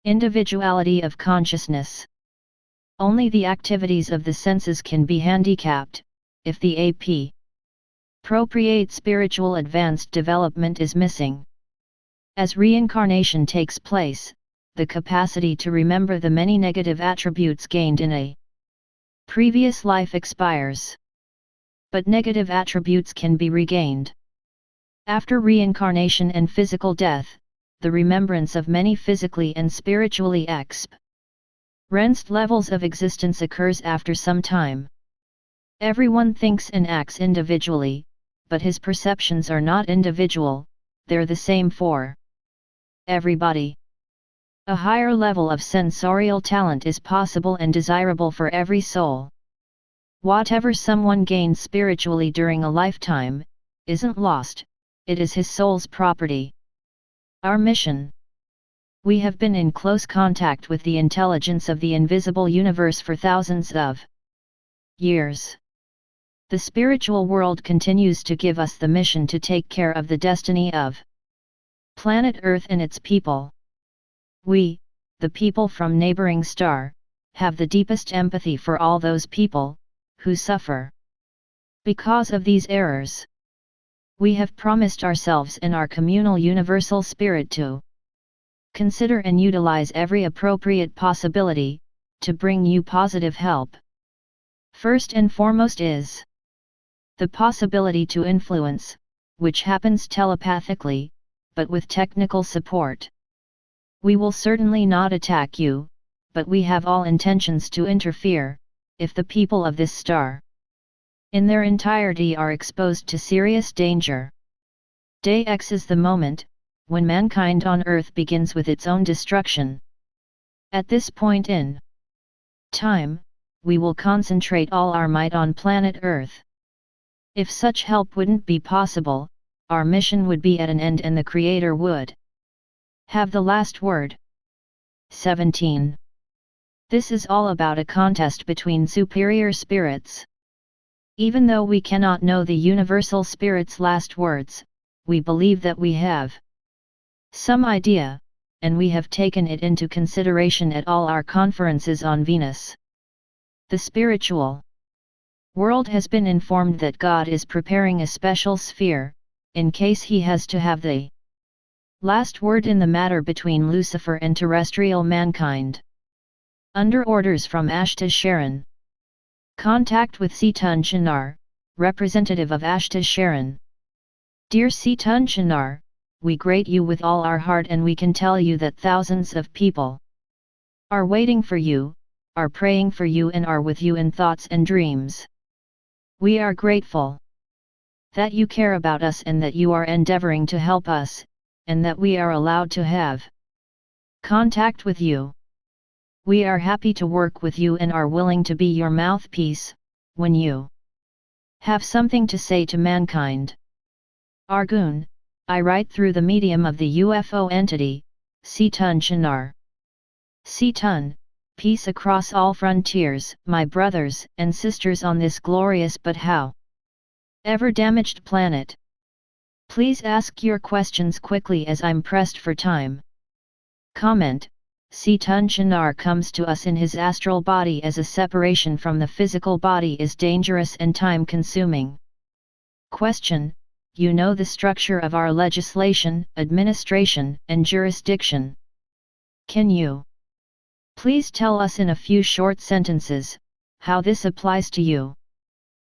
individuality of consciousness. Only the activities of the senses can be handicapped, if the appropriate spiritual advanced development is missing. As reincarnation takes place, the capacity to remember the many negative attributes gained in a previous life expires. But negative attributes can be regained. After reincarnation and physical death, the remembrance of many physically and spiritually experienced levels of existence occurs after some time. Everyone thinks and acts individually, but his perceptions are not individual, they're the same for everybody. A higher level of sensorial talent is possible and desirable for every soul. Whatever someone gains spiritually during a lifetime, isn't lost, it is his soul's property. Our mission. We have been in close contact with the intelligence of the invisible universe for thousands of years. The spiritual world continues to give us the mission to take care of the destiny of planet Earth and its people. We, the people from neighboring star, have the deepest empathy for all those people who suffer because of these errors. We have promised ourselves and our communal universal spirit to consider and utilize every appropriate possibility to bring you positive help. First and foremost is the possibility to influence, which happens telepathically, but with technical support. We will certainly not attack you, but we have all intentions to interfere, if the people of this star in their entirety are exposed to serious danger. Day X is the moment, when mankind on Earth begins with its own destruction. At this point in time, we will concentrate all our might on planet Earth. If such help wouldn't be possible, our mission would be at an end and the Creator would have the last word. 17. This is all about a contest between superior spirits. Even though we cannot know the universal spirit's last words, we believe that we have some idea, and we have taken it into consideration at all our conferences on Venus. The spiritual world has been informed that God is preparing a special sphere, in case he has to have the last word in the matter between Lucifer and terrestrial mankind. Under orders from Ashtar Sheran. Contact with Setun Chinar, representative of Ashtar Sheran. Dear Setun Chinar, we greet you with all our heart, and we can tell you that thousands of people are waiting for you, are praying for you, and are with you in thoughts and dreams. We are grateful that you care about us and that you are endeavoring to help us, and that we are allowed to have contact with you. We are happy to work with you and are willing to be your mouthpiece, when you have something to say to mankind. Argun, I write through the medium of the UFO entity, Setun Chinar. Setun, peace across all frontiers, my brothers and sisters on this glorious but how ever damaged planet. Please ask your questions quickly as I'm pressed for time. Comment. Setun Chinar comes to us in his astral body as a separation from the physical body is dangerous and time-consuming. Question. You know the structure of our legislation, administration, and jurisdiction. Can you please tell us in a few short sentences how this applies to you?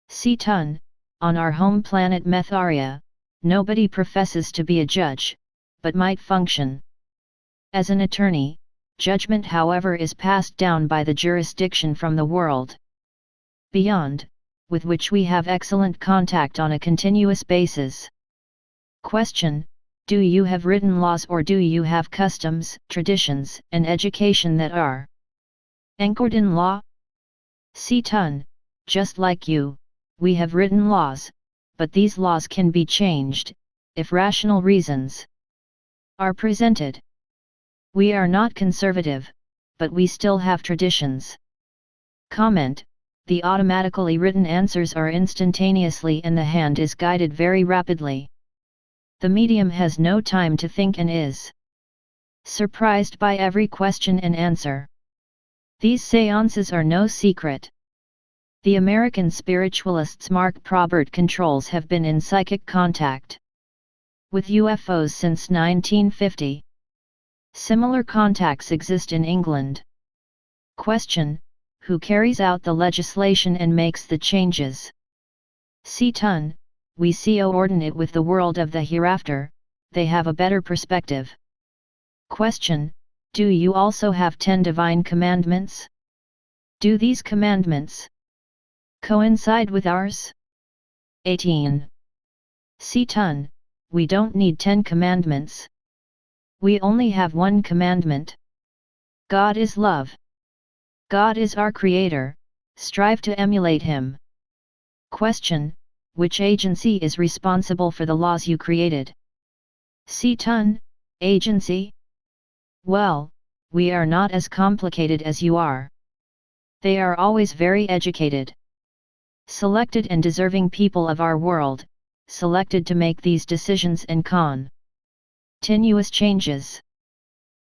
Setun, on our home planet Metharia, nobody professes to be a judge, but might function as an attorney. Judgment, however, is passed down by the jurisdiction from the world beyond, with which we have excellent contact on a continuous basis. Question. Do you have written laws, or do you have customs, traditions, and education that are anchored in law? Setun, just like you, we have written laws, but these laws can be changed, if rational reasons are presented. We are not conservative, but we still have traditions. Comment. The automatically written answers are instantaneously and the hand is guided very rapidly. The medium has no time to think and is surprised by every question and answer. These seances are no secret. The American spiritualists Mark Probert controls have been in psychic contact with UFOs since 1950. Similar contacts exist in England. Question. Who carries out the legislation and makes the changes? Setun, we coordinate with the world of the hereafter, they have a better perspective. Question. Do you also have 10 divine commandments? Do these commandments coincide with ours? 18. Setun, we don't need 10 commandments. We only have one commandment. God is love. God is our creator, strive to emulate him. Question. Which agency is responsible for the laws you created? Setun, agency? Well, we are not as complicated as you are. They are always very educated, selected and deserving people of our world, selected to make these decisions and continuous changes.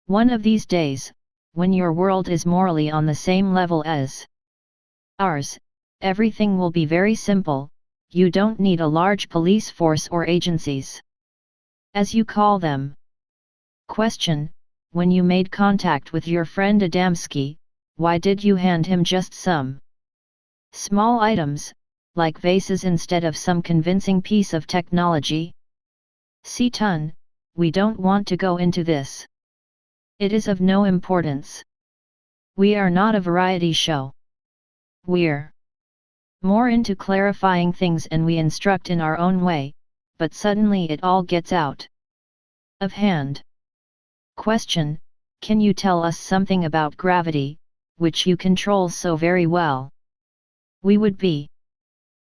One of these days, when your world is morally on the same level as ours, everything will be very simple. You don't need a large police force or agencies, as you call them. Question. When you made contact with your friend Adamski, why did you hand him just some small items, like vases, instead of some convincing piece of technology? Setun, we don't want to go into this. It is of no importance. We are not a variety show. We're more into clarifying things, and we instruct in our own way, but suddenly it all gets out of hand. Question: can you tell us something about gravity, which you control so very well? We would be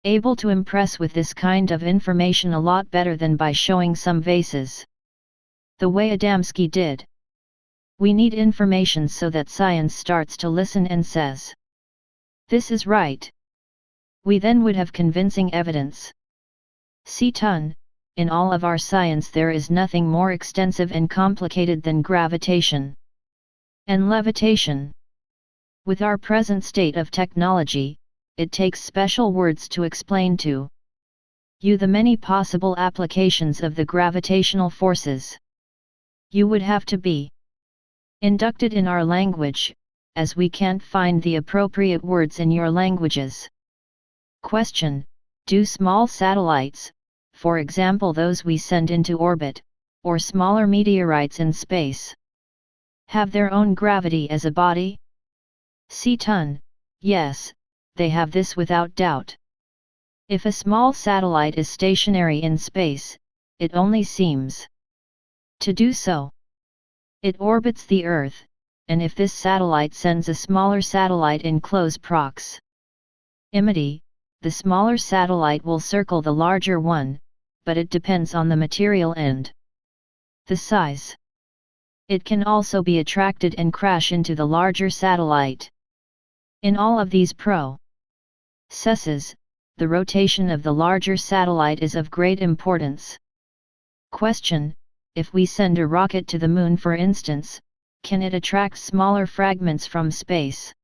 able to impress with this kind of information a lot better than by showing some vases, the way Adamski did. We need information so that science starts to listen and says, this is right. We then would have convincing evidence. C-ton, in all of our science there is nothing more extensive and complicated than gravitation and levitation. With our present state of technology, it takes special words to explain to you the many possible applications of the gravitational forces. You would have to be inducted in our language, as we can't find the appropriate words in your languages. Question: do small satellites, for example those we send into orbit, or smaller meteorites in space, have their own gravity as a body? C-ton: yes, they have this without doubt. If a small satellite is stationary in space, it only seems to do so. It orbits the Earth, and if this satellite sends a smaller satellite in close proximity, the smaller satellite will circle the larger one, but it depends on the material and the size. It can also be attracted and crash into the larger satellite. In all of these processes, the rotation of the larger satellite is of great importance. Question: if we send a rocket to the moon for instance, can it attract smaller fragments from space,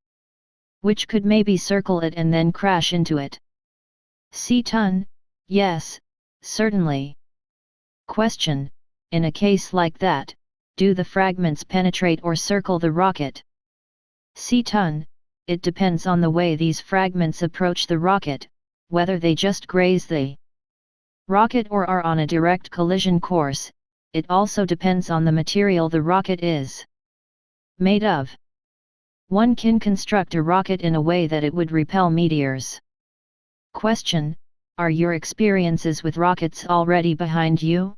which could maybe circle it and then crash into it? C-ton: yes, certainly. Question: in a case like that, do the fragments penetrate or circle the rocket? C-ton: it depends on the way these fragments approach the rocket, whether they just graze the rocket or are on a direct collision course. It also depends on the material the rocket is made of. One can construct a rocket in a way that it would repel meteors. Question: are your experiences with rockets already behind you?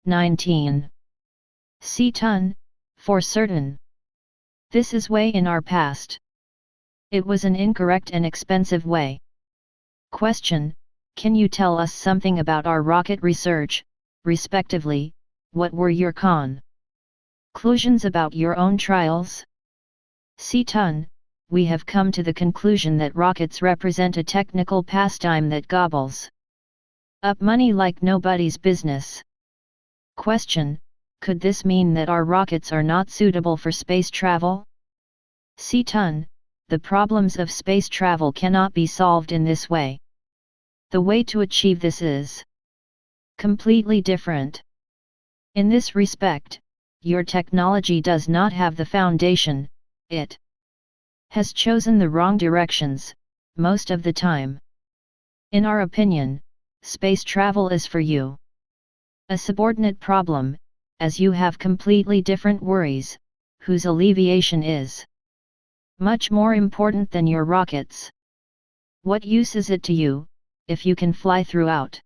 19. C-ton: for certain. This is way in our past. It was an incorrect and expensive way. Question: can you tell us something about our rocket research, respectively? What were your conclusions about your own trials? C-ton: we have come to the conclusion that rockets represent a technical pastime that gobbles up money like nobody's business. Question: could this mean that our rockets are not suitable for space travel? C-ton: the problems of space travel cannot be solved in this way. The way to achieve this is completely different. In this respect, your technology does not have the foundation, it has chosen the wrong directions, most of the time. In our opinion, space travel is for you a subordinate problem, as you have completely different worries, whose alleviation is much more important than your rockets. What use is it to you, if you can fly throughout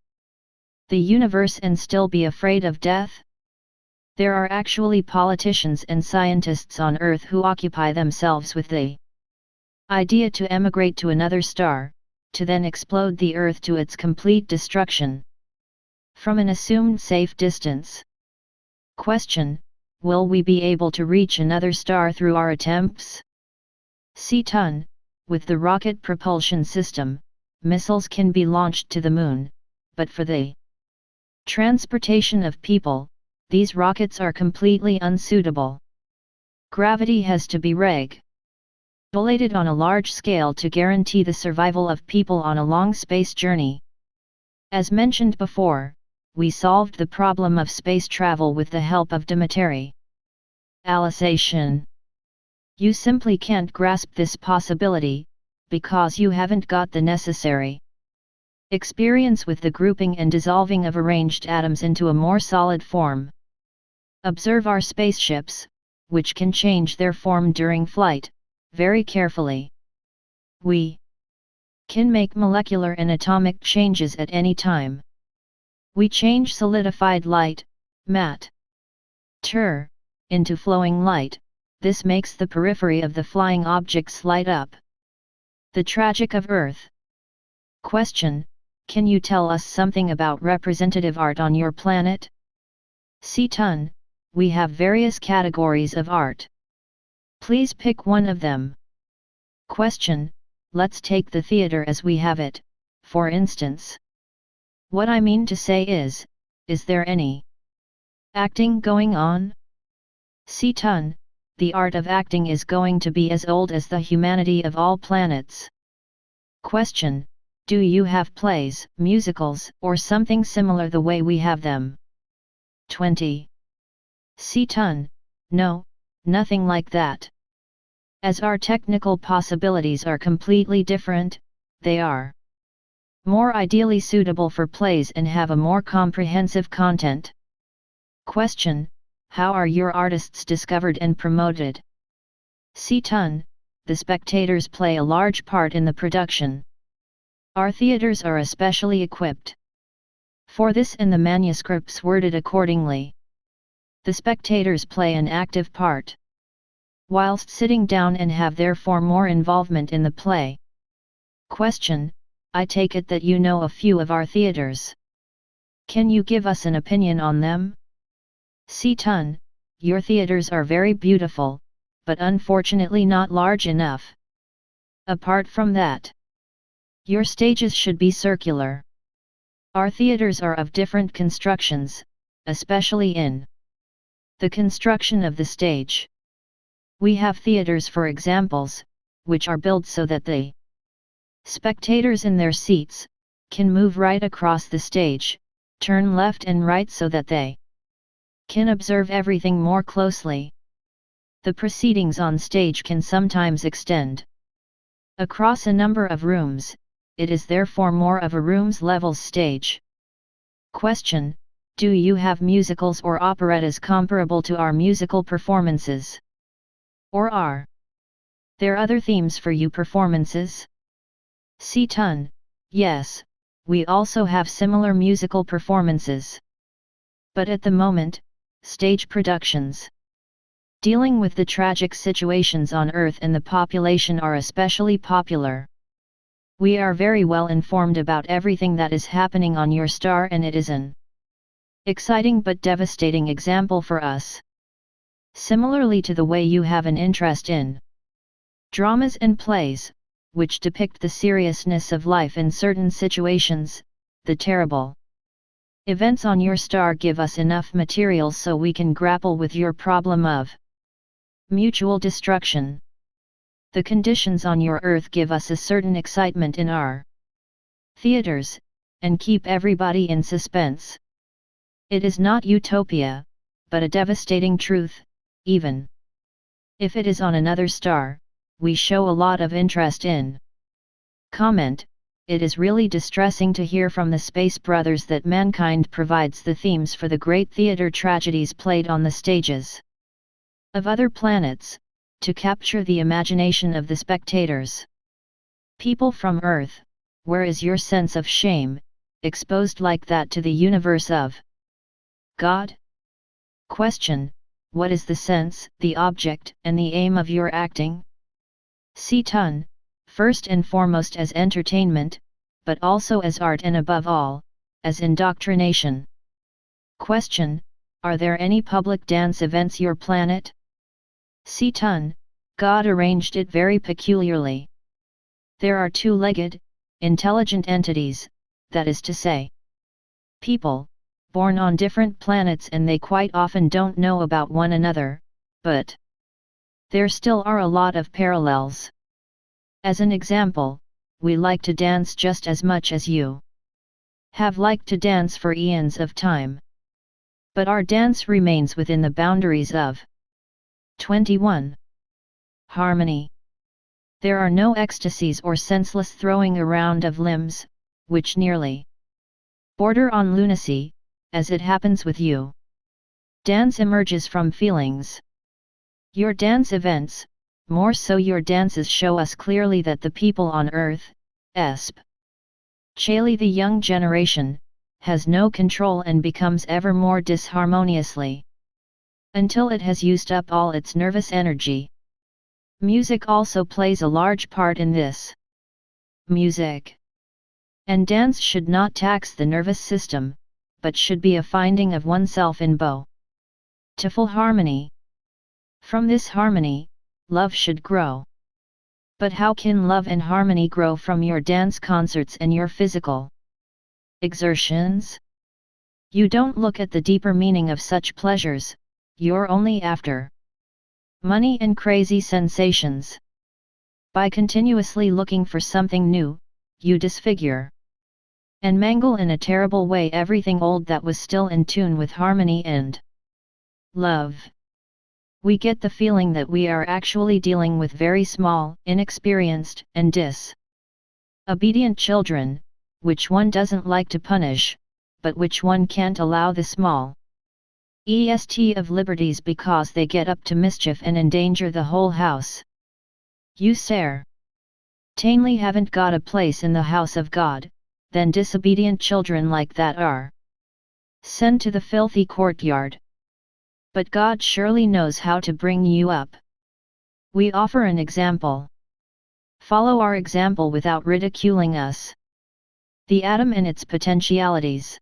the universe and still be afraid of death? There are actually politicians and scientists on Earth who occupy themselves with the idea to emigrate to another star, to then explode the Earth to its complete destruction from an assumed safe distance. Question: will we be able to reach another star through our attempts? C-ton: with the rocket propulsion system, missiles can be launched to the moon, but for the transportation of people, these rockets are completely unsuitable. Gravity has to be regulated on a large scale to guarantee the survival of people on a long space journey. As mentioned before, we solved the problem of space travel with the help of dematerialization. You simply can't grasp this possibility, because you haven't got the necessary experience with the grouping and dissolving of arranged atoms into a more solid form. Observe our spaceships, which can change their form during flight, very carefully. We can make molecular and atomic changes at any time. We change solidified light, matter, into flowing light. This makes the periphery of the flying objects light up. The tragic of Earth. Question: can you tell us something about representative art on your planet? C-Ton: we have various categories of art. Please pick one of them. Question: let's take the theater as we have it, for instance. What I mean to say is there any acting going on? C-Ton: the art of acting is going to be as old as the humanity of all planets. Question: do you have plays, musicals, or something similar the way we have them? 20. C-Ton: no, nothing like that. As our technical possibilities are completely different, they are more ideally suitable for plays and have a more comprehensive content. Question: how are your artists discovered and promoted? C-Ton: the spectators play a large part in the production. Our theaters are especially equipped for this and the manuscripts worded accordingly. The spectators play an active part whilst sitting down and have therefore more involvement in the play. Question: I take it that you know a few of our theaters. Can you give us an opinion on them? C-Ton: your theaters are very beautiful, but unfortunately not large enough. Apart from that, your stages should be circular. Our theaters are of different constructions, especially in the construction of the stage. We have theaters, for examples, which are built so that the spectators in their seats can move right across the stage, turn left and right so that they can observe everything more closely. The proceedings on stage can sometimes extend across a number of rooms. It is therefore more of a rooms level stage. Question: do you have musicals or operettas comparable to our musical performances? Or are there other themes for you performances? C-Ton: yes, we also have similar musical performances. But at the moment, stage productions dealing with the tragic situations on Earth and the population are especially popular. We are very well informed about everything that is happening on your star, and it is an exciting but devastating example for us. Similarly to the way you have an interest in dramas and plays, which depict the seriousness of life in certain situations, the terrible events on your star give us enough material so we can grapple with your problem of mutual destruction. The conditions on your Earth give us a certain excitement in our theaters, and keep everybody in suspense. It is not utopia, but a devastating truth. Even if it is on another star, we show a lot of interest in. Comment: it is really distressing to hear from the Space Brothers that mankind provides the themes for the great theater tragedies played on the stages of other planets, to capture the imagination of the spectators. People from Earth, where is your sense of shame, exposed like that to the universe of God? Question: what is the sense, the object, and the aim of your acting? C-Ton: first and foremost as entertainment, but also as art, and above all, as indoctrination. Question: are there any public dance events your planet? C-Ton: God arranged it very peculiarly. There are two-legged, intelligent entities, that is to say, people, born on different planets, and they quite often don't know about one another, but there still are a lot of parallels. As an example, we like to dance just as much as you have liked to dance for eons of time. But our dance remains within the boundaries of 21. Harmony. There are no ecstasies or senseless throwing around of limbs, which nearly border on lunacy, as it happens with you. Dance emerges from feelings. Your dance events, more so your dances, show us clearly that the people on earth, especially the young generation, has no control and becomes ever more disharmoniously, until it has used up all its nervous energy. Music also plays a large part in this. Music and dance should not tax the nervous system, but should be a finding of oneself in beautiful harmony. From this harmony, love should grow. But how can love and harmony grow from your dance concerts and your physical exertions? You don't look at the deeper meaning of such pleasures, you're only after money and crazy sensations. By continuously looking for something new, you disfigure and mangle in a terrible way everything old that was still in tune with harmony and love. We get the feeling that we are actually dealing with very small, inexperienced, and disobedient children, which one doesn't like to punish, but which one can't allow the small est of liberties because they get up to mischief and endanger the whole house. You certainly haven't got a place in the house of God, then disobedient children like that are sent to the filthy courtyard. But God surely knows how to bring you up. We offer an example. Follow our example without ridiculing us. The atom and its potentialities.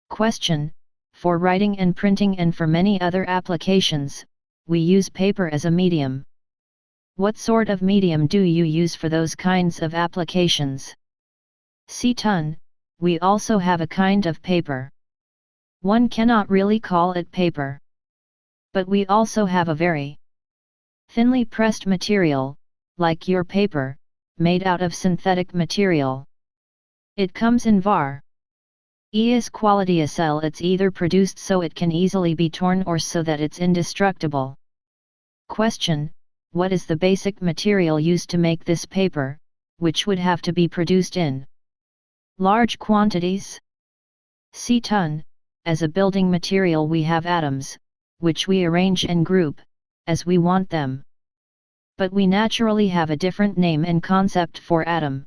Question: for writing and printing and for many other applications, we use paper as a medium. What sort of medium do you use for those kinds of applications? C-ton, we also have a kind of paper. One cannot really call it paper. But we also have a very thinly pressed material, like your paper, made out of synthetic material. It comes in various qualities. It's either produced so it can easily be torn or so that it's indestructible. Question: what is the basic material used to make this paper, which would have to be produced in large quantities? C-ton, as a building material we have atoms, which we arrange and group, as we want them. But we naturally have a different name and concept for atom.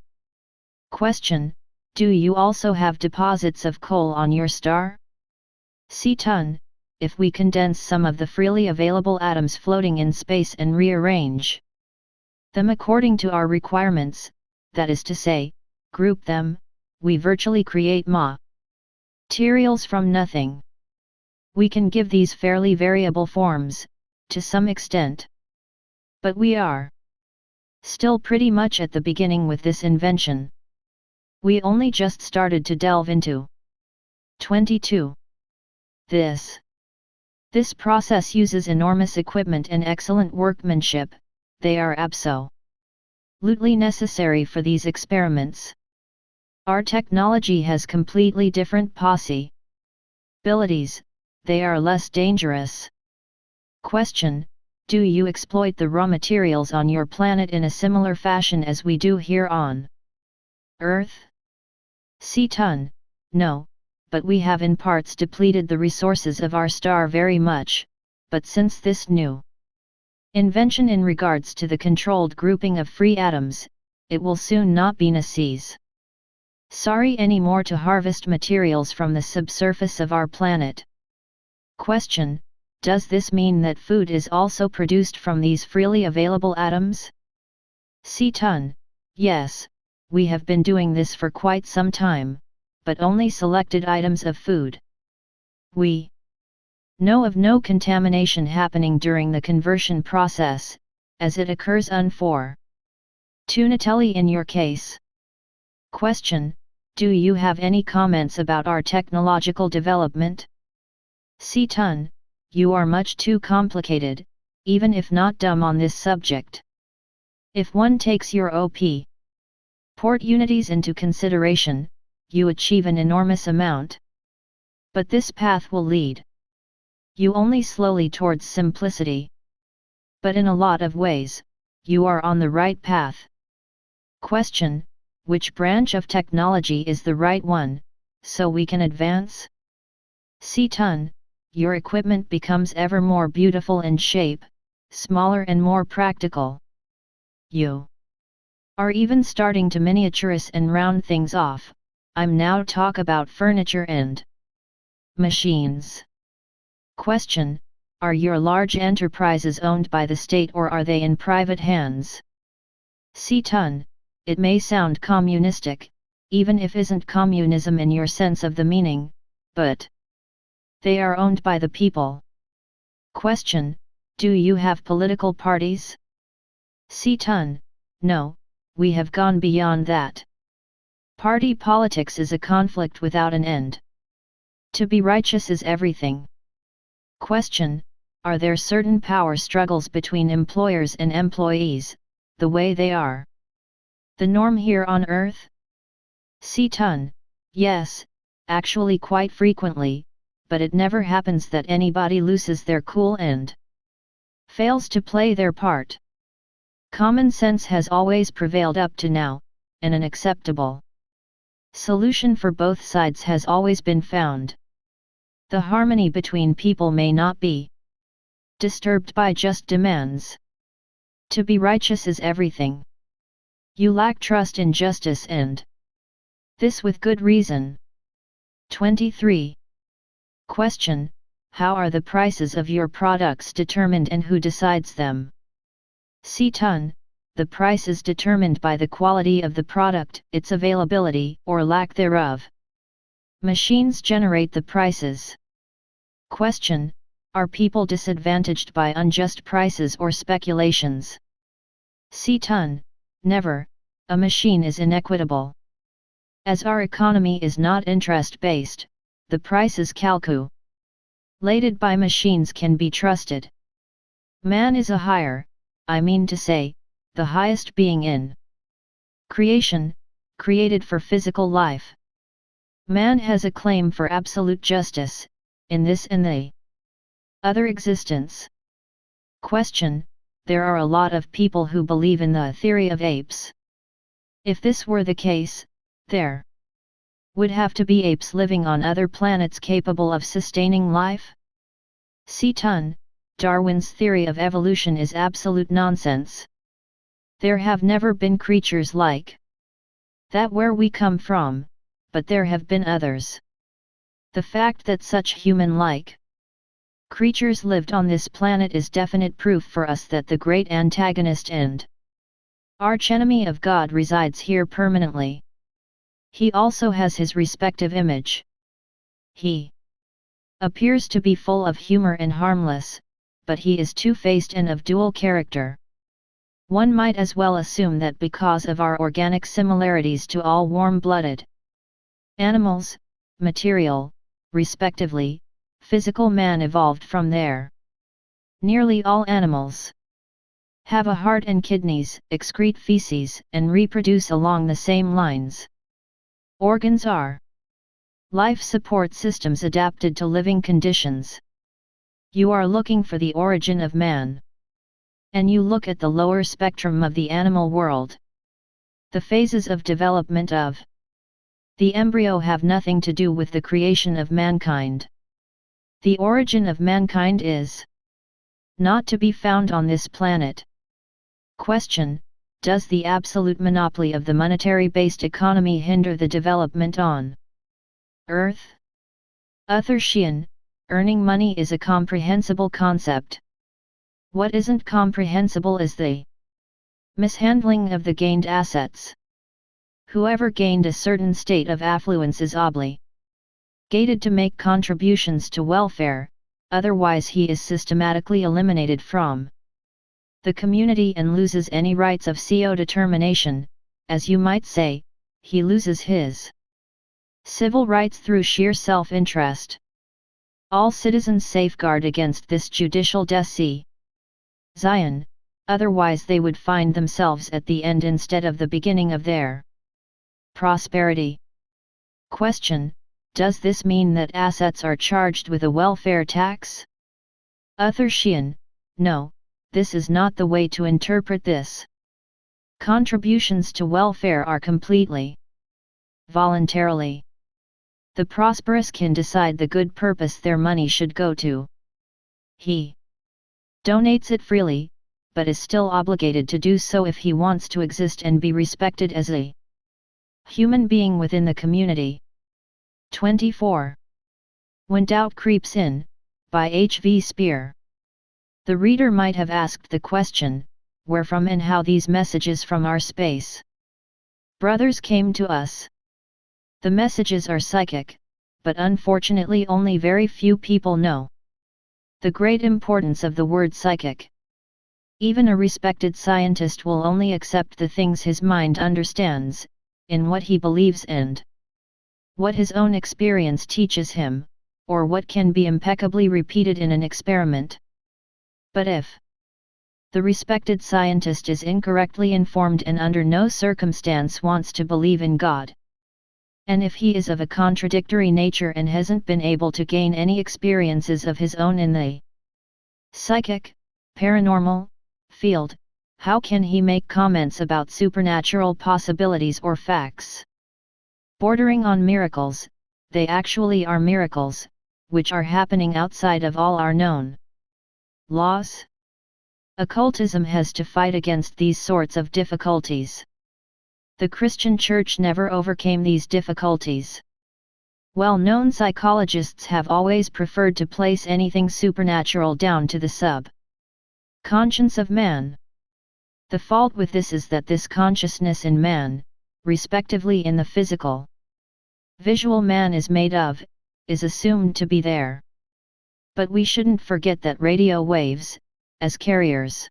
Question: do you also have deposits of coal on your star? C-ton, if we condense some of the freely available atoms floating in space and rearrange them according to our requirements, that is to say, group them, we virtually create materials from nothing. We can give these fairly variable forms, to some extent. But we are still pretty much at the beginning with this invention. We only just started to delve into 22. This process uses enormous equipment and excellent workmanship. They are absolutely necessary for these experiments. Our technology has completely different possibilities. They are less dangerous. Question: do you exploit the raw materials on your planet in a similar fashion as we do here on Earth? C-ton, no, but we have in parts depleted the resources of our star very much, but since this new invention in regards to the controlled grouping of free atoms, it will soon not be necessary anymore to harvest materials from the subsurface of our planet. Question: does this mean that food is also produced from these freely available atoms? C-ton, yes, we have been doing this for quite some time, but only selected items of food. We know of no contamination happening during the conversion process, as it occurs unfortunately in your case. Question: do you have any comments about our technological development? C-ton, you are much too complicated, even if not dumb on this subject. If one takes your port unities into consideration, you achieve an enormous amount. But this path will lead you only slowly towards simplicity. But in a lot of ways, you are on the right path. Question: which branch of technology is the right one, so we can advance? C-ton, your equipment becomes ever more beautiful in shape, smaller and more practical. You are even starting to miniaturize and round things off. I'm now talk about furniture and machines. Question: are your large enterprises owned by the state or are they in private hands? C-ton, it may sound communistic, even if isn't communism in your sense of the meaning, but they are owned by the people. Question: do you have political parties? C-ton, no, we have gone beyond that. Party politics is a conflict without an end. To be righteous is everything. Question: are there certain power struggles between employers and employees, the way they are the norm here on Earth? C-ton, yes, actually quite frequently, but it never happens that anybody loses their cool and fails to play their part. Common sense has always prevailed up to now, and an acceptable solution for both sides has always been found. The harmony between people may not be disturbed by just demands. To be righteous is everything. You lack trust in justice and this with good reason. 23. Question: how are the prices of your products determined and who decides them? C-ton, the price is determined by the quality of the product, its availability or lack thereof. Machines generate the prices. Question: are people disadvantaged by unjust prices or speculations? C-ton, never, a machine is inequitable. As our economy is not interest-based, the prices calculated by machines can be trusted. Man is a higher, I mean to say, the highest being in creation, created for physical life. Man has a claim for absolute justice, in this and the other existence. Question: there are a lot of people who believe in the theory of apes. If this were the case, there would have to be apes living on other planets capable of sustaining life? C-ton, Darwin's theory of evolution is absolute nonsense. There have never been creatures like that where we come from, but there have been others. The fact that such human-like creatures lived on this planet is definite proof for us that the great antagonist and archenemy of God resides here permanently. He also has his respective image. He appears to be full of humor and harmless, but he is two-faced and of dual character. One might as well assume that because of our organic similarities to all warm-blooded animals, material, respectively, physical man evolved from there. Nearly all animals have a heart and kidneys, excrete feces, and reproduce along the same lines. Organs are life support systems adapted to living conditions. You are looking for the origin of man. And you look at the lower spectrum of the animal world. The phases of development of the embryo have nothing to do with the creation of mankind. The origin of mankind is not to be found on this planet. Question: does the absolute monopoly of the monetary-based economy hinder the development on Earth? Ashtar Sheran, earning money is a comprehensible concept. What isn't comprehensible is the mishandling of the gained assets. Whoever gained a certain state of affluence is obligated to make contributions to welfare, otherwise he is systematically eliminated from the community and loses any rights of co-determination. As you might say, he loses his civil rights through sheer self-interest. All citizens safeguard against this judicial decision, otherwise they would find themselves at the end instead of the beginning of their prosperity. Question: does this mean that assets are charged with a welfare tax? Ashtar Sheran, no, this is not the way to interpret this. Contributions to welfare are completely voluntarily. The prosperous can decide the good purpose their money should go to. He donates it freely, but is still obligated to do so if he wants to exist and be respected as a human being within the community. 24. When Doubt Creeps In, by H.V. Spear. The reader might have asked the question, where from and how these messages from our space brothers came to us. The messages are psychic, but unfortunately only very few people know the great importance of the word psychic. Even a respected scientist will only accept the things his mind understands, in what he believes and what his own experience teaches him, or what can be impeccably repeated in an experiment. But if the respected scientist is incorrectly informed and under no circumstance wants to believe in God, and if he is of a contradictory nature and hasn't been able to gain any experiences of his own in the psychic, paranormal field, how can he make comments about supernatural possibilities or facts bordering on miracles? They actually are miracles, which are happening outside of all our known laws. Occultism has to fight against these sorts of difficulties. The Christian Church never overcame these difficulties. Well-known psychologists have always preferred to place anything supernatural down to the sub-conscience of man. The fault with this is that this consciousness in man, respectively in the physical, visual man is made of, is assumed to be there. But we shouldn't forget that radio waves, as carriers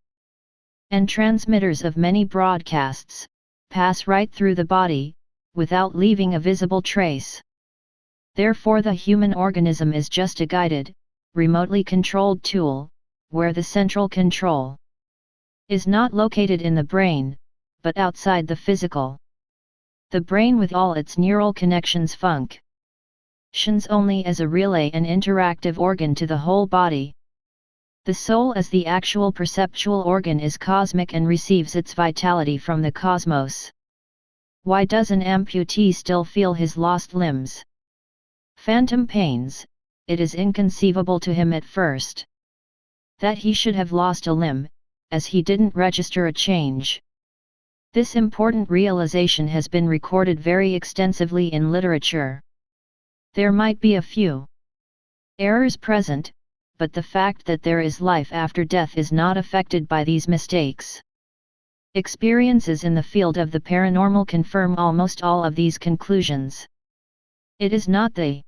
and transmitters of many broadcasts, pass right through the body, without leaving a visible trace. Therefore the human organism is just a guided, remotely controlled tool, where the central control is not located in the brain, but outside the physical. The brain with all its neural connections functions only as a relay and interactive organ to the whole body. The soul as the actual perceptual organ is cosmic and receives its vitality from the cosmos. Why does an amputee still feel his lost limbs? Phantom pains, it is inconceivable to him at first that he should have lost a limb, as he didn't register a change. This important realization has been recorded very extensively in literature. There might be a few errors present, but the fact that there is life after death is not affected by these mistakes. Experiences in the field of the paranormal confirm almost all of these conclusions. It is not the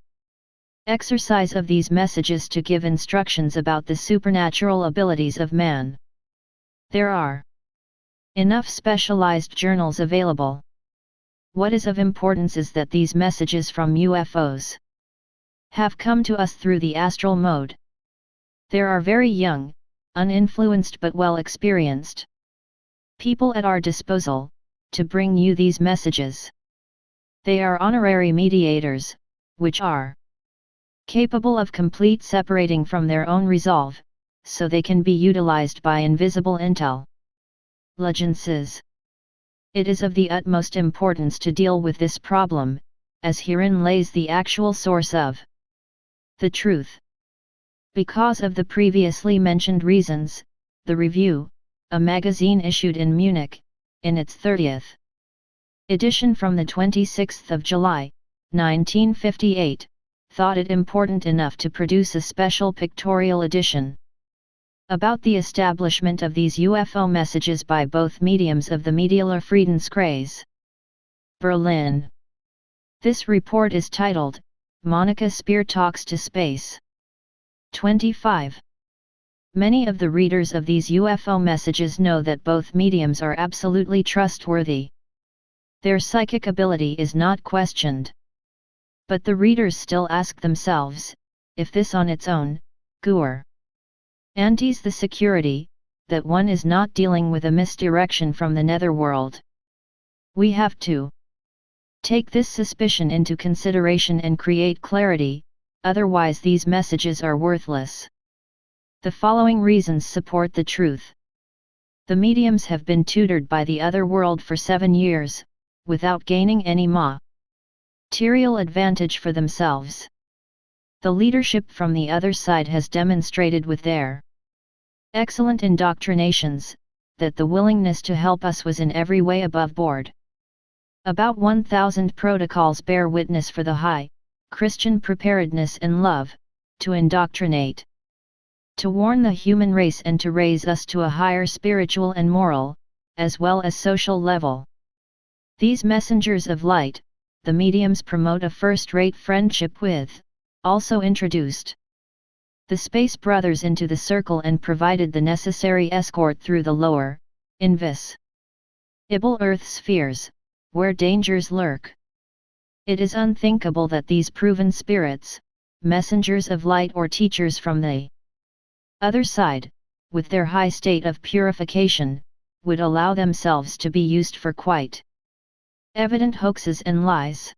exercise of these messages to give instructions about the supernatural abilities of man. There are enough specialized journals available. What is of importance is that these messages from UFOs have come to us through the astral mode. There are very young, uninfluenced but well experienced people at our disposal, to bring you these messages. They are honorary mediators, which are capable of complete separating from their own resolve, so they can be utilized by invisible intelligences. It is of the utmost importance to deal with this problem, as herein lays the actual source of the truth. Because of the previously mentioned reasons, the Review, a magazine issued in Munich, in its 30th edition from the 26th of July, 1958, thought it important enough to produce a special pictorial edition about the establishment of these UFO messages by both mediums of the Medialer Friedenskreis, Berlin. This report is titled, Monica Spear Talks to Space. 25. Many of the readers of these UFO messages know that both mediums are absolutely trustworthy. Their psychic ability is not questioned. But the readers still ask themselves, if this on its own, guarantees the security, that one is not dealing with a misdirection from the netherworld. We have to take this suspicion into consideration and create clarity, otherwise these messages are worthless. The following reasons support the truth. The mediums have been tutored by the other world for 7 years, without gaining any material advantage for themselves. The leadership from the other side has demonstrated with their Excellent indoctrinations, that the willingness to help us was in every way above board. About 1,000 protocols bear witness for the high Christian preparedness and love to indoctrinate, to warn the human race and to raise us to a higher spiritual and moral, as well as social level. These messengers of light, the mediums promote a first-rate friendship with, also introduced the Space Brothers into the circle and provided the necessary escort through the lower, invisible Earth spheres, where dangers lurk. It is unthinkable that these proven spirits, messengers of light or teachers from the other side, with their high state of purification, would allow themselves to be used for quite evident hoaxes and lies.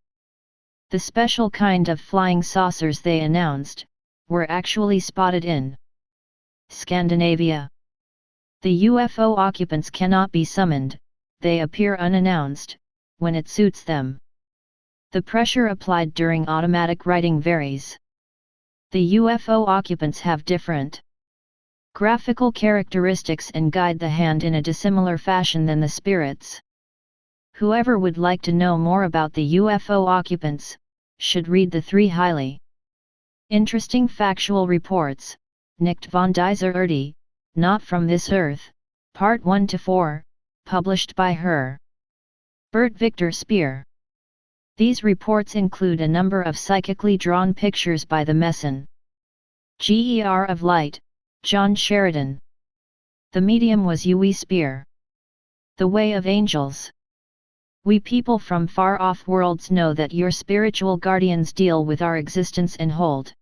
The special kind of flying saucers they announced, were actually spotted in Scandinavia. The UFO occupants cannot be summoned, they appear unannounced, when it suits them. The pressure applied during automatic writing varies. The UFO occupants have different graphical characteristics and guide the hand in a dissimilar fashion than the spirits. Whoever would like to know more about the UFO occupants, should read the 3 highly interesting factual reports, Nicht von dieser Erde, Not from This Earth, Part 1-4, published by her. Bert Victor Speer. These reports include a number of psychically drawn pictures by the Messenger of Light, John Sheridan. The medium was Huey Speer. The Way of Angels. We people from far-off worlds know that your spiritual guardians deal with our existence and hold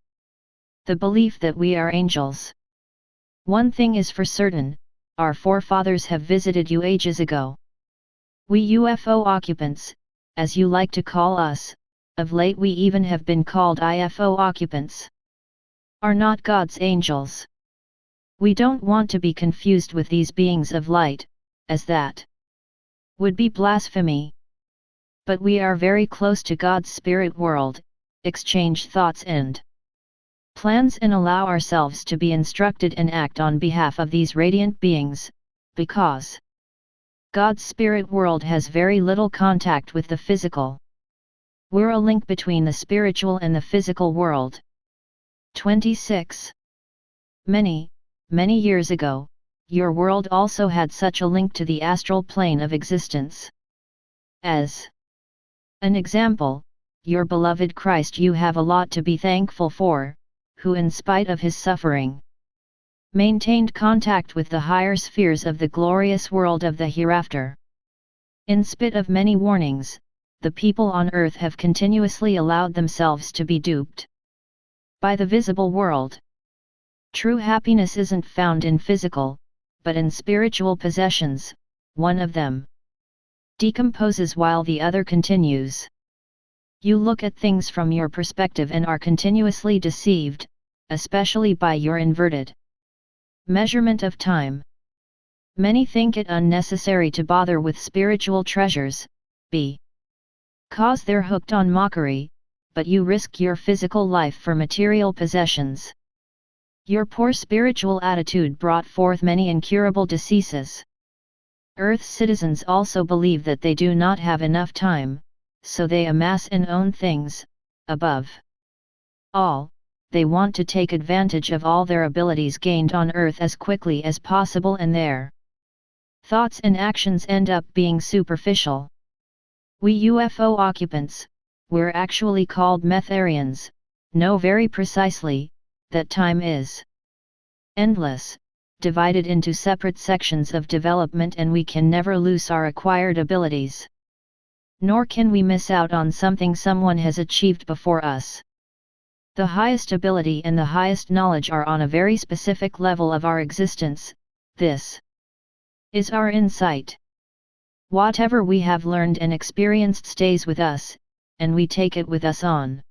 the belief that we are angels. One thing is for certain, our forefathers have visited you ages ago. We UFO occupants, as you like to call us, of late we even have been called IFO occupants, are not God's angels. We don't want to be confused with these beings of light, as that would be blasphemy. But we are very close to God's spirit world, exchange thoughts and plans and allow ourselves to be instructed and act on behalf of these radiant beings, because God's spirit world has very little contact with the physical. We're a link between the spiritual and the physical world. 26. Many years ago, your world also had such a link to the astral plane of existence. As an example, your beloved Christ you have a lot to be thankful for, who in spite of his suffering, maintained contact with the higher spheres of the glorious world of the hereafter. In spite of many warnings, the people on earth have continuously allowed themselves to be duped by the visible world. True happiness isn't found in physical, but in spiritual possessions. One of them decomposes while the other continues. You look at things from your perspective and are continuously deceived, especially by your inverted measurement of time. Many think it unnecessary to bother with spiritual treasures, because they're hooked on mockery, but you risk your physical life for material possessions. Your poor spiritual attitude brought forth many incurable diseases. Earth's citizens also believe that they do not have enough time, so they amass and own things. Above all, they want to take advantage of all their abilities gained on Earth as quickly as possible, and their thoughts and actions end up being superficial. We UFO occupants, we're actually called Metharians, know very precisely that time is endless, divided into separate sections of development, and we can never lose our acquired abilities. Nor can we miss out on something someone has achieved before us. The highest ability and the highest knowledge are on a very specific level of our existence. This is our insight. Whatever we have learned and experienced stays with us, and we take it with us on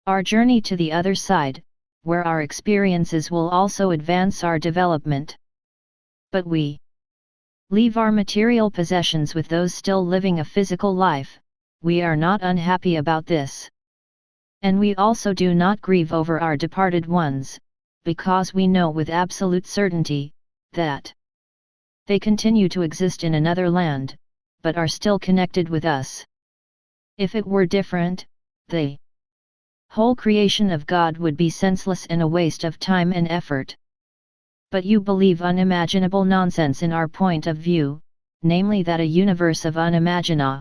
our journey to the other side, where our experiences will also advance our development. But we leave our material possessions with those still living a physical life. We are not unhappy about this. And we also do not grieve over our departed ones, because we know with absolute certainty that they continue to exist in another land, but are still connected with us. If it were different, the whole creation of God would be senseless and a waste of time and effort. But you believe unimaginable nonsense in our point of view, namely that a universe of unimaginable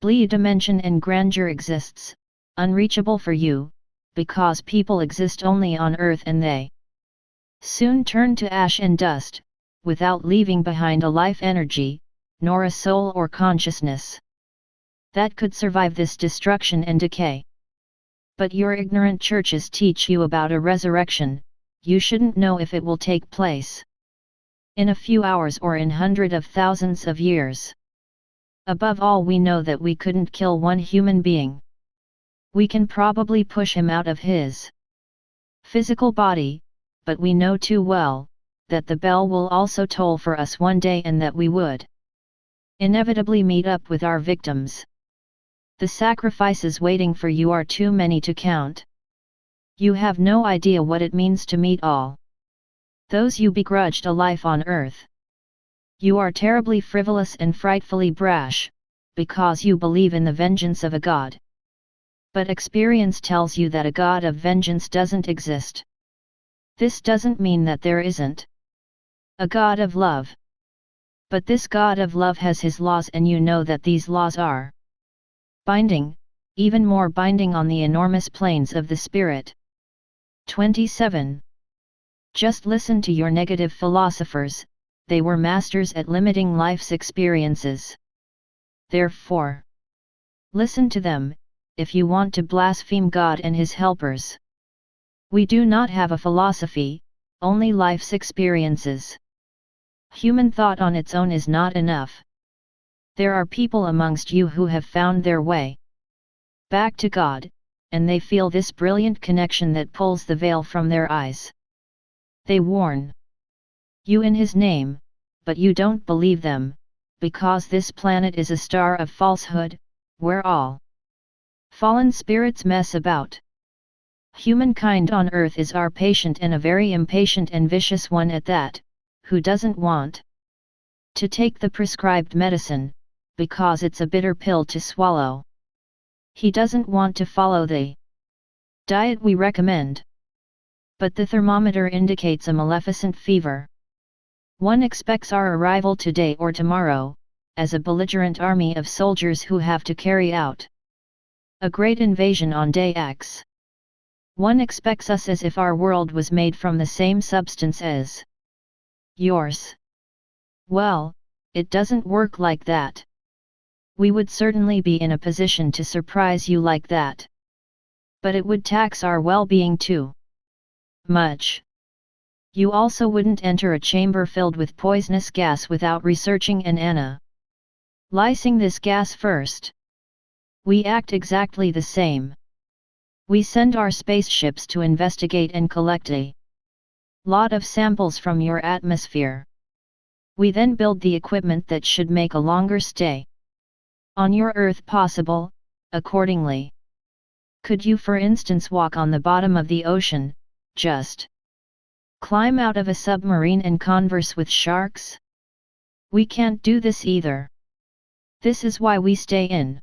dimension and grandeur exists, unreachable for you, because people exist only on earth and they soon turn to ash and dust, without leaving behind a life energy, nor a soul or consciousness that could survive this destruction and decay. But your ignorant churches teach you about a resurrection. You shouldn't know if it will take place in a few hours or in hundreds of thousands of years. Above all, we know that we couldn't kill one human being. We can probably push him out of his physical body, but we know too well that the bell will also toll for us one day and that we would inevitably meet up with our victims. The sacrifices waiting for you are too many to count. You have no idea what it means to meet all those you begrudged a life on earth. You are terribly frivolous and frightfully brash, because you believe in the vengeance of a God. But experience tells you that a God of vengeance doesn't exist. This doesn't mean that there isn't a God of love. But this God of love has his laws, and you know that these laws are binding, even more binding on the enormous planes of the spirit. 27. Just listen to your negative philosophers, they were masters at limiting life's experiences. Therefore, listen to them, if you want to blaspheme God and his helpers. We do not have a philosophy, only life's experiences. Human thought on its own is not enough. There are people amongst you who have found their way back to God, and they feel this brilliant connection that pulls the veil from their eyes. They warn you in his name, but you don't believe them, because this planet is a star of falsehood, where all fallen spirits mess about. Humankind on earth is our patient, and a very impatient and vicious one at that, who doesn't want to take the prescribed medicine, because it's a bitter pill to swallow. He doesn't want to follow the diet we recommend. But the thermometer indicates a maleficent fever. One expects our arrival today or tomorrow, as a belligerent army of soldiers who have to carry out a great invasion on day X. One expects us as if our world was made from the same substance as yours. Well, it doesn't work like that. We would certainly be in a position to surprise you like that. But it would tax our well-being too much. You also wouldn't enter a chamber filled with poisonous gas without researching and analyzing this gas first. We act exactly the same. We send our spaceships to investigate and collect a lot of samples from your atmosphere. We then build the equipment that should make a longer stay on your Earth possible, accordingly. Could you, for instance, walk on the bottom of the ocean, just climb out of a submarine and converse with sharks? We can't do this either. This is why we stay in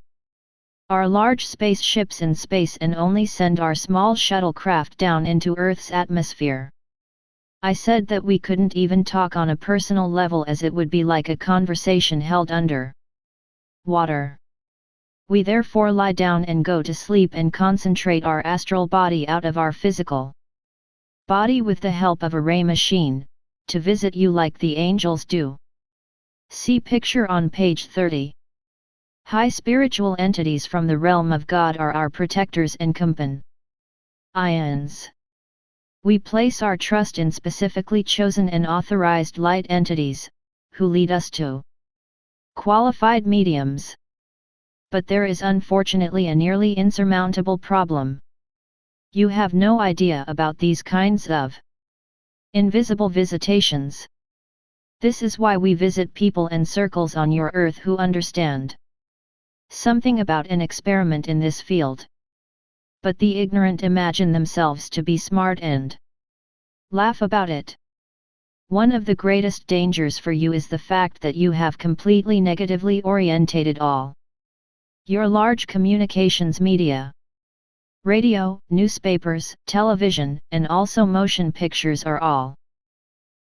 our large spaceships in space and only send our small shuttlecraft down into Earth's atmosphere. I said that we couldn't even talk on a personal level, as it would be like a conversation held under water. We therefore lie down and go to sleep and concentrate our astral body out of our physical body with the help of a ray machine, to visit you like the angels do. See picture on page 30. High spiritual entities from the realm of God are our protectors and companions. We place our trust in specifically chosen and authorized light entities, who lead us to qualified mediums. But there is unfortunately a nearly insurmountable problem. You have no idea about these kinds of invisible visitations. This is why we visit people and circles on your earth who understand something about an experiment in this field. But the ignorant imagine themselves to be smart and laugh about it. One of the greatest dangers for you is the fact that you have completely negatively orientated all your large communications media. Radio, newspapers, television, and also motion pictures are all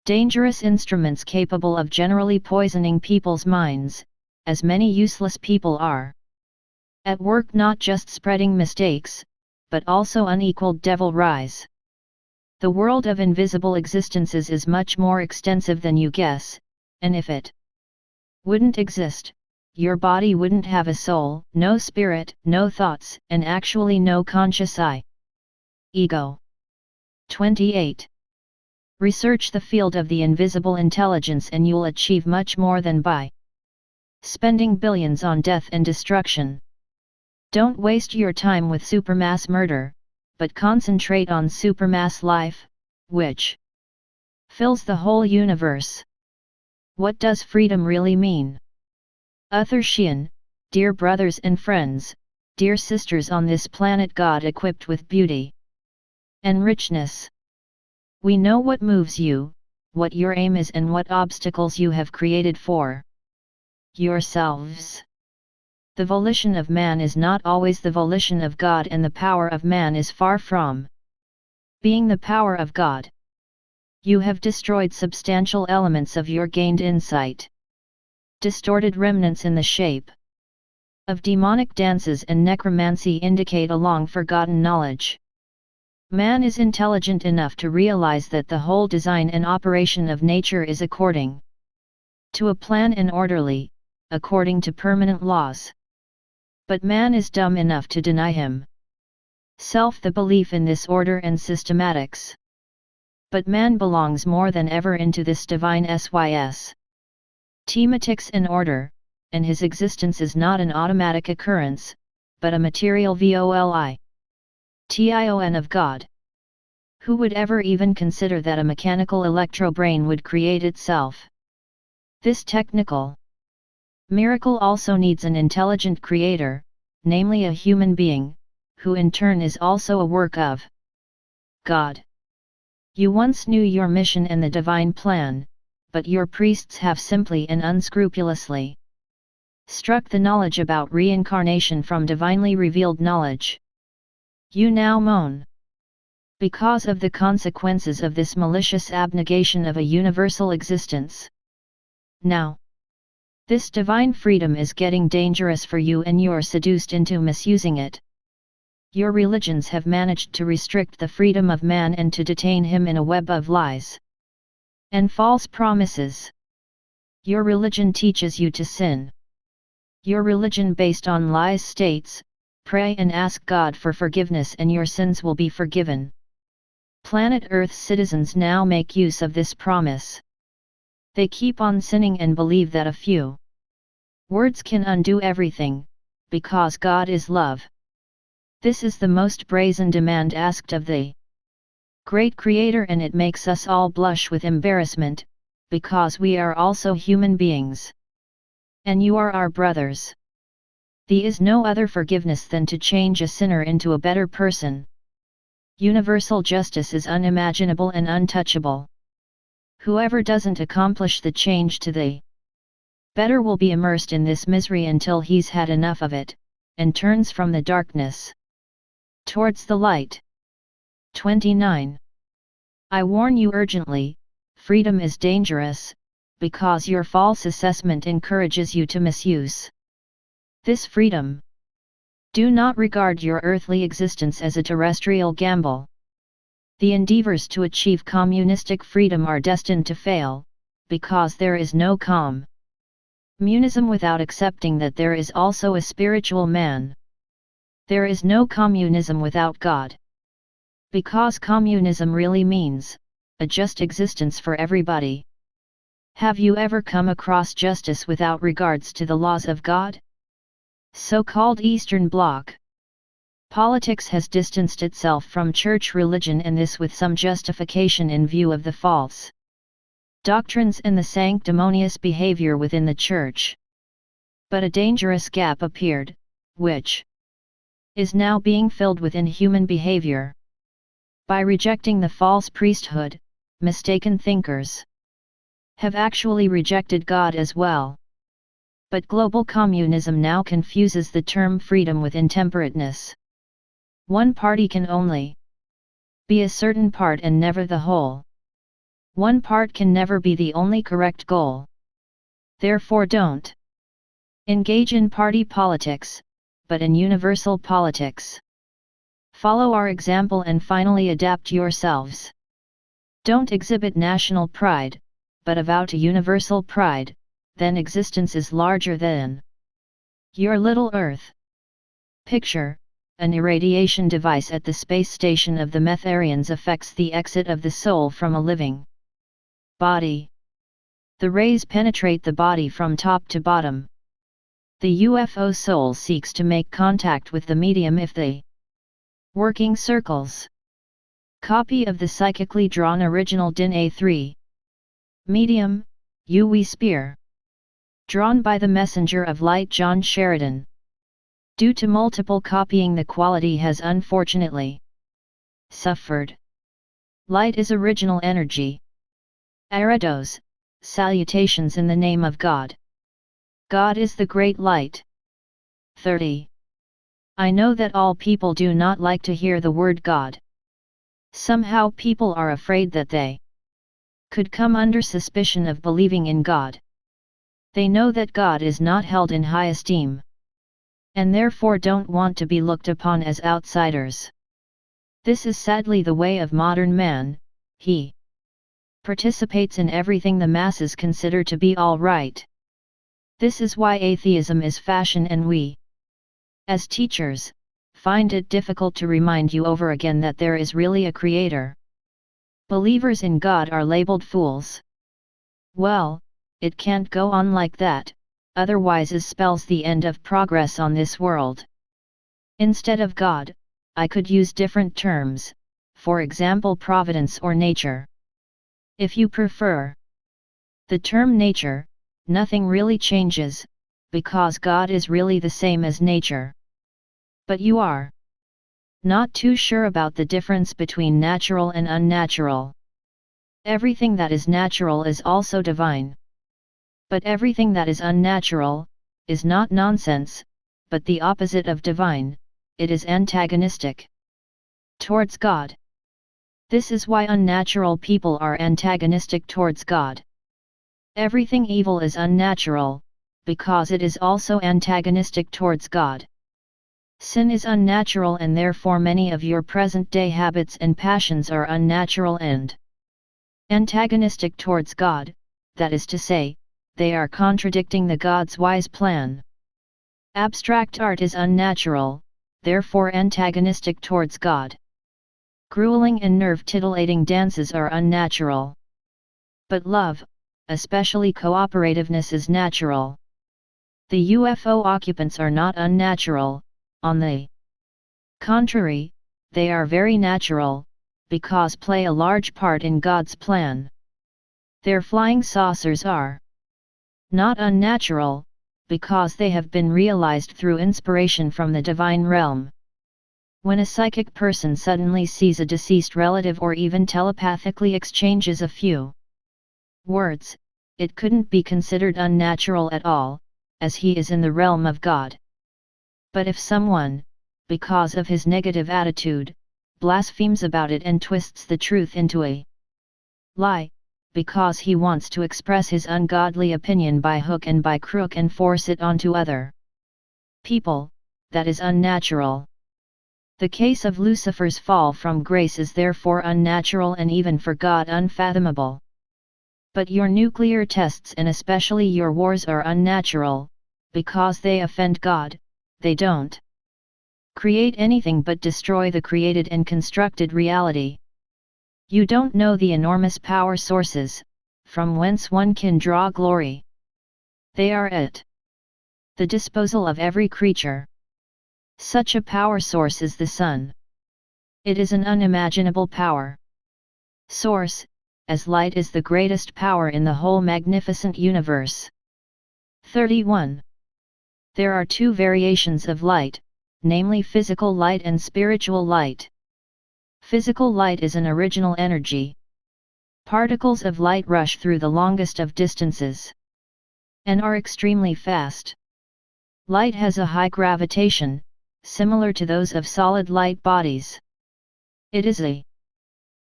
dangerous instruments capable of generally poisoning people's minds, as many useless people are at work not just spreading mistakes, but also unequaled devil rise. The world of invisible existences is much more extensive than you guess, and if it wouldn't exist, your body wouldn't have a soul, no spirit, no thoughts, and actually no conscious ego. 28. Research the field of the invisible intelligence and you'll achieve much more than by spending billions on death and destruction. Don't waste your time with supermass murder, but concentrate on supermass life, which fills the whole universe. What does freedom really mean? Ashtar Sheran, dear brothers and friends, dear sisters on this planet God equipped with beauty and richness. We know what moves you, what your aim is and what obstacles you have created for yourselves. The volition of man is not always the volition of God and the power of man is far from being the power of God. You have destroyed substantial elements of your gained insight. Distorted remnants in the shape of demonic dances and necromancy indicate a long-forgotten knowledge. Man is intelligent enough to realize that the whole design and operation of nature is according to a plan and orderly, according to permanent laws. But man is dumb enough to deny himself the belief in this order and systematics. But man belongs more than ever into this divine thematics and order, and his existence is not an automatic occurrence, but a material volition of God. Who would ever even consider that a mechanical electro-brain would create itself? This technical miracle also needs an intelligent creator, namely a human being, who in turn is also a work of God. You once knew your mission and the divine plan, but your priests have simply and unscrupulously struck the knowledge about reincarnation from divinely revealed knowledge. You now moan because of the consequences of this malicious abnegation of a universal existence. Now, this divine freedom is getting dangerous for you and you're seduced into misusing it. Your religions have managed to restrict the freedom of man and to detain him in a web of lies and false promises. Your religion teaches you to sin. Your religion based on lies states, pray and ask God for forgiveness and your sins will be forgiven. Planet Earth's citizens now make use of this promise. They keep on sinning and believe that a few words can undo everything, because God is love. This is the most brazen demand asked of the great Creator, and it makes us all blush with embarrassment, because we are also human beings. And you are our brothers. There is no other forgiveness than to change a sinner into a better person. Universal justice is unimaginable and untouchable. Whoever doesn't accomplish the change to the better will be immersed in this misery until he's had enough of it, and turns from the darkness towards the light. 29. I warn you urgently, freedom is dangerous, because your false assessment encourages you to misuse this freedom. Do not regard your earthly existence as a terrestrial gamble. The endeavors to achieve communistic freedom are destined to fail, because there is no communism without accepting that there is also a spiritual man. There is no communism without God. Because communism really means a just existence for everybody. Have you ever come across justice without regards to the laws of God? So-called Eastern Bloc politics has distanced itself from church religion, and this with some justification in view of the false doctrines and the sanctimonious behavior within the church. But a dangerous gap appeared, which is now being filled within human behavior. By rejecting the false priesthood, mistaken thinkers have actually rejected God as well. But global communism now confuses the term freedom with intemperateness. One party can only be a certain part and never the whole. One part can never be the only correct goal. Therefore don't engage in party politics, but in universal politics. Follow our example and finally adapt yourselves. Don't exhibit national pride, but avow to universal pride, then existence is larger than your little Earth. Picture, an irradiation device at the space station of the Metharians affects the exit of the soul from a living body. The rays penetrate the body from top to bottom. The UFO soul seeks to make contact with the medium if the working circles. Copy of the psychically drawn original DIN A3. Medium, UV Spear. Drawn by the messenger of light John Sheridan. Due to multiple copying, the quality has unfortunately suffered. Light is original energy. Arados, salutations in the name of God. God is the great light. 30. I know that all people do not like to hear the word God. Somehow people are afraid that they could come under suspicion of believing in God. They know that God is not held in high esteem, and therefore don't want to be looked upon as outsiders. This is sadly the way of modern man. He participates in everything the masses consider to be all right. This is why atheism is fashion, and we, as teachers, find it difficult to remind you over again that there is really a creator. Believers in God are labeled fools. Well, it can't go on like that, otherwise it spells the end of progress on this world. Instead of God, I could use different terms, for example providence or nature. If you prefer the term nature, nothing really changes, because God is really the same as nature. But you are not too sure about the difference between natural and unnatural. Everything that is natural is also divine. But everything that is unnatural is not nonsense, but the opposite of divine. It is antagonistic towards God. This is why unnatural people are antagonistic towards God. Everything evil is unnatural, because it is also antagonistic towards God. Sin is unnatural, and therefore many of your present-day habits and passions are unnatural and antagonistic towards God, that is to say, they are contradicting the God's wise plan. Abstract art is unnatural, therefore antagonistic towards God. Grueling and nerve-titillating dances are unnatural. But love, especially cooperativeness, is natural. The UFO occupants are not unnatural, on the contrary, they are very natural, because play a large part in God's plan. Their flying saucers are not unnatural, because they have been realized through inspiration from the divine realm. When a psychic person suddenly sees a deceased relative or even telepathically exchanges a few words, it couldn't be considered unnatural at all, as he is in the realm of God. But if someone, because of his negative attitude, blasphemes about it and twists the truth into a lie, because he wants to express his ungodly opinion by hook and by crook and force it onto other people, that is unnatural. The case of Lucifer's fall from grace is therefore unnatural and even for God unfathomable. But your nuclear tests and especially your wars are unnatural, because they offend God. They don't create anything but destroy the created and constructed reality. You don't know the enormous power sources, from whence one can draw glory. They are at the disposal of every creature. Such a power source is the sun. It is an unimaginable power source, as light is the greatest power in the whole magnificent universe. 31. There are two variations of light, namely physical light and spiritual light. Physical light is an original energy. Particles of light rush through the longest of distances and are extremely fast. Light has a high gravitation, similar to those of solid light bodies. It is a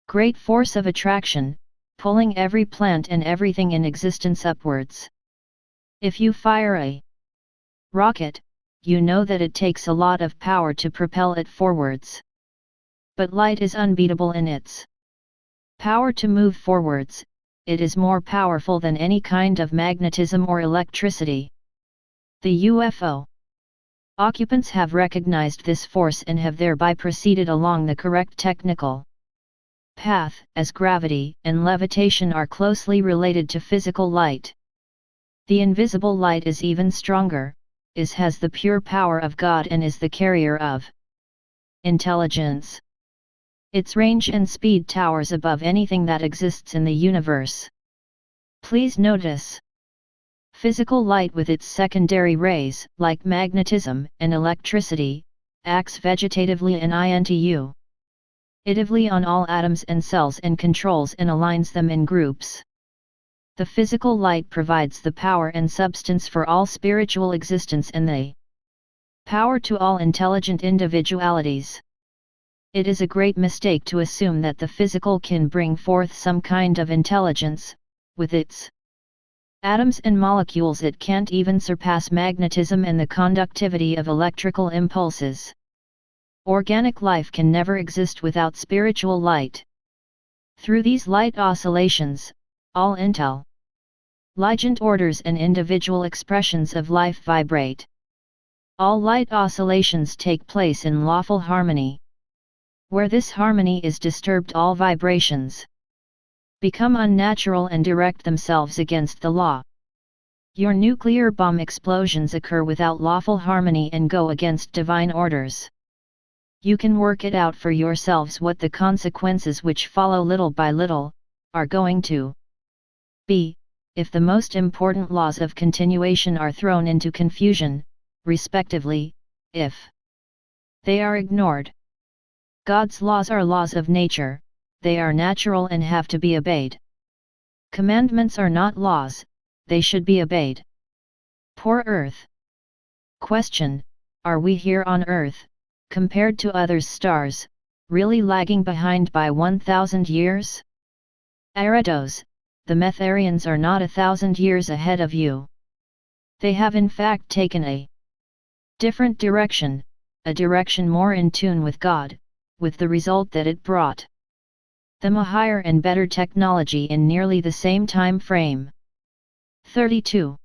great force of attraction, pulling every plant and everything in existence upwards. If you fire a rocket, you know that it takes a lot of power to propel it forwards. But light is unbeatable in its power to move forwards. It is more powerful than any kind of magnetism or electricity. The UFO occupants have recognized this force and have thereby proceeded along the correct technical path, as gravity and levitation are closely related to physical light. The invisible light is even stronger, has the pure power of God and is the carrier of intelligence. Its range and speed towers above anything that exists in the universe. Please notice, physical light with its secondary rays, like magnetism and electricity, acts vegetatively and itively on all atoms and cells and controls and aligns them in groups. The physical light provides the power and substance for all spiritual existence and the power to all intelligent individualities. It is a great mistake to assume that the physical can bring forth some kind of intelligence. With its atoms and molecules it can't even surpass magnetism and the conductivity of electrical impulses. Organic life can never exist without spiritual light. Through these light oscillations, all intelligent orders and individual expressions of life vibrate. All light oscillations take place in lawful harmony. Where this harmony is disturbed, all vibrations become unnatural and direct themselves against the law. Your nuclear bomb explosions occur without lawful harmony and go against divine orders. You can work it out for yourselves what the consequences which follow little by little are going to be, if the most important laws of continuation are thrown into confusion, respectively, if they are ignored. God's laws are laws of nature, they are natural and have to be obeyed. Commandments are not laws, they should be obeyed. Poor Earth. Question: are we here on Earth, compared to other stars, really lagging behind by 1,000 years? Arados, the Metharians are not 1,000 years ahead of you. They have in fact taken a different direction, a direction more in tune with God, with the result that it brought them a higher and better technology in nearly the same time frame. 32.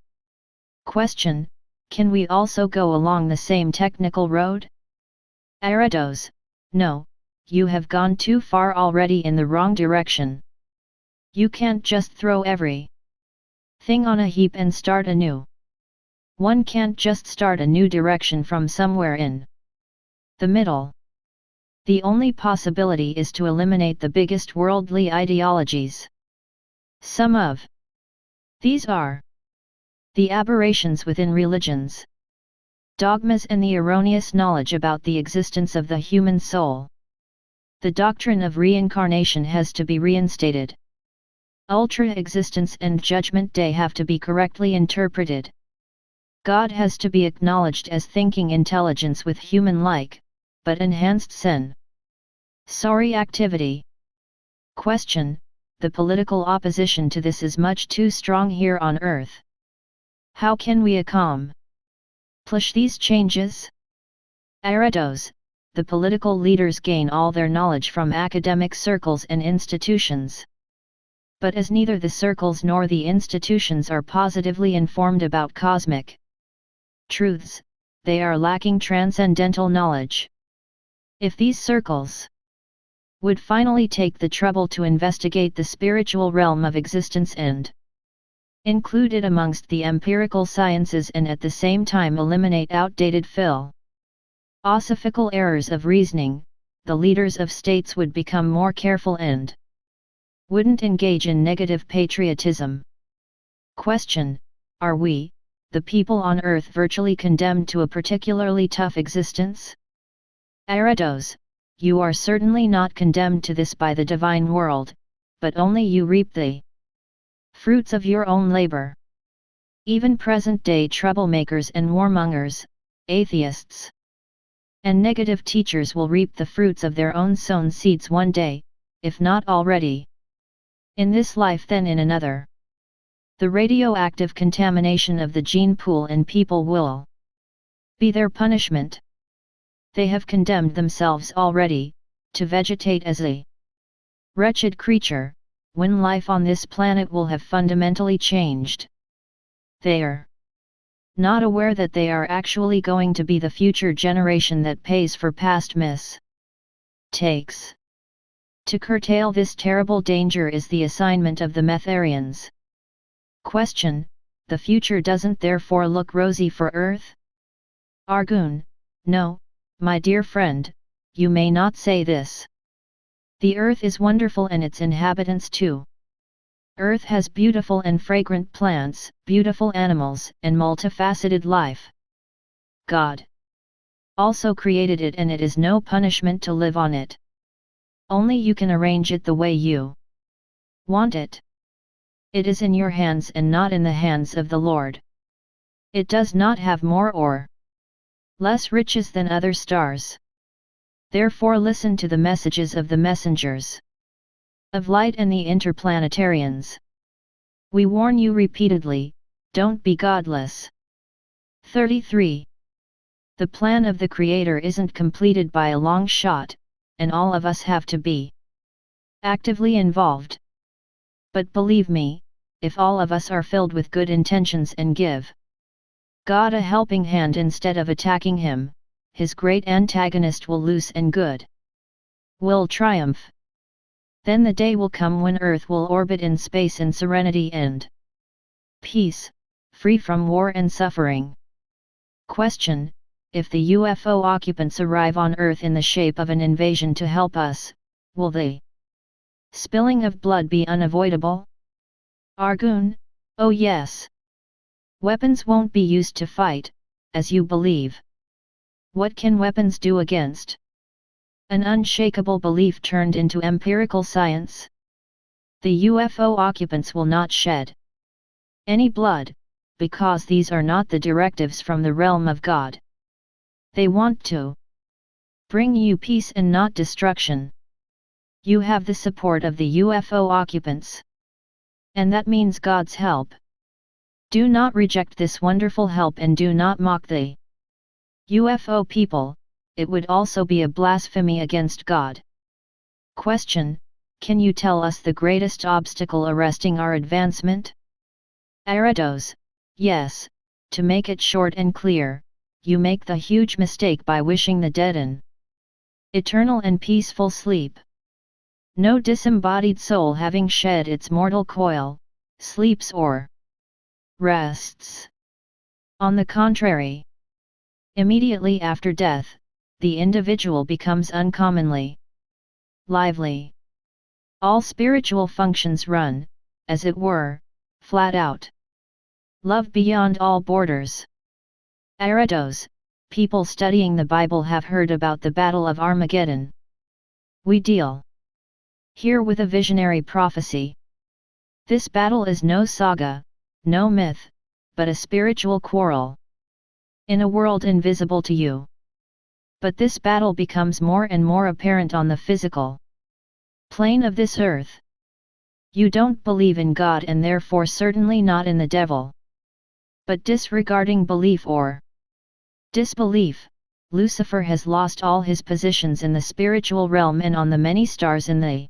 Question: can we also go along the same technical road? Arados: no, you have gone too far already in the wrong direction. You can't just throw every thing on a heap and start anew. One can't just start a new direction from somewhere in the middle. The only possibility is to eliminate the biggest worldly ideologies. Some of these are the aberrations within religions, dogmas, and the erroneous knowledge about the existence of the human soul. The doctrine of reincarnation has to be reinstated. Ultra-existence and Judgment Day have to be correctly interpreted. God has to be acknowledged as thinking intelligence with human-like, but enhanced sensory activity. Question: the political opposition to this is much too strong here on Earth. How can we accomplish these changes? Arados: the political leaders gain all their knowledge from academic circles and institutions. But as neither the circles nor the institutions are positively informed about cosmic truths, they are lacking transcendental knowledge. If these circles would finally take the trouble to investigate the spiritual realm of existence and include it amongst the empirical sciences and at the same time eliminate outdated philosophical errors of reasoning, the leaders of states would become more careful and wouldn't engage in negative patriotism. Question: are we, the people on Earth, virtually condemned to a particularly tough existence? Arados: you are certainly not condemned to this by the divine world, but only you reap the fruits of your own labor. Even present-day troublemakers and warmongers, atheists, and negative teachers will reap the fruits of their own sown seeds one day, if not already. In this life then in another. The radioactive contamination of the gene pool in people will be their punishment. They have condemned themselves already, to vegetate as a wretched creature, when life on this planet will have fundamentally changed. They are not aware that they are actually going to be the future generation that pays for past mistakes. To curtail this terrible danger is the assignment of the Metharians. Question: the future doesn't therefore look rosy for Earth? Argun: no, my dear friend, you may not say this. The Earth is wonderful and its inhabitants too. Earth has beautiful and fragrant plants, beautiful animals, and multifaceted life. God also created it, and it is no punishment to live on it. Only you can arrange it the way you want it. It is in your hands and not in the hands of the Lord. It does not have more or less riches than other stars. Therefore listen to the messages of the messengers of light and the interplanetarians. We warn you repeatedly, don't be godless. 33. The plan of the Creator isn't completed by a long shot, and all of us have to be actively involved. But believe me, if all of us are filled with good intentions and give God a helping hand instead of attacking Him, His great antagonist will lose and good will triumph. Then the day will come when Earth will orbit in space in serenity and peace, free from war and suffering. Question: if the UFO occupants arrive on Earth in the shape of an invasion to help us, will the spilling of blood be unavoidable? Argun: oh yes. Weapons won't be used to fight, as you believe. What can weapons do against an unshakable belief turned into empirical science? The UFO occupants will not shed any blood, because these are not the directives from the realm of God. They want to bring you peace and not destruction. You have the support of the UFO occupants. And that means God's help. Do not reject this wonderful help and do not mock the UFO people. It would also be a blasphemy against God. Question: can you tell us the greatest obstacle arresting our advancement? Arados: yes, to make it short and clear, you make the huge mistake by wishing the dead an eternal and peaceful sleep. No disembodied soul having shed its mortal coil, sleeps or rests. On the contrary, immediately after death, the individual becomes uncommonly lively. All spiritual functions run, as it were, flat out. Love beyond all borders. Arados: people studying the Bible have heard about the Battle of Armageddon. We deal here with a visionary prophecy. This battle is no saga, no myth, but a spiritual quarrel in a world invisible to you. But this battle becomes more and more apparent on the physical plane of this earth. You don't believe in God and therefore certainly not in the devil. But disregarding belief or disbelief, Lucifer has lost all his positions in the spiritual realm and on the many stars in the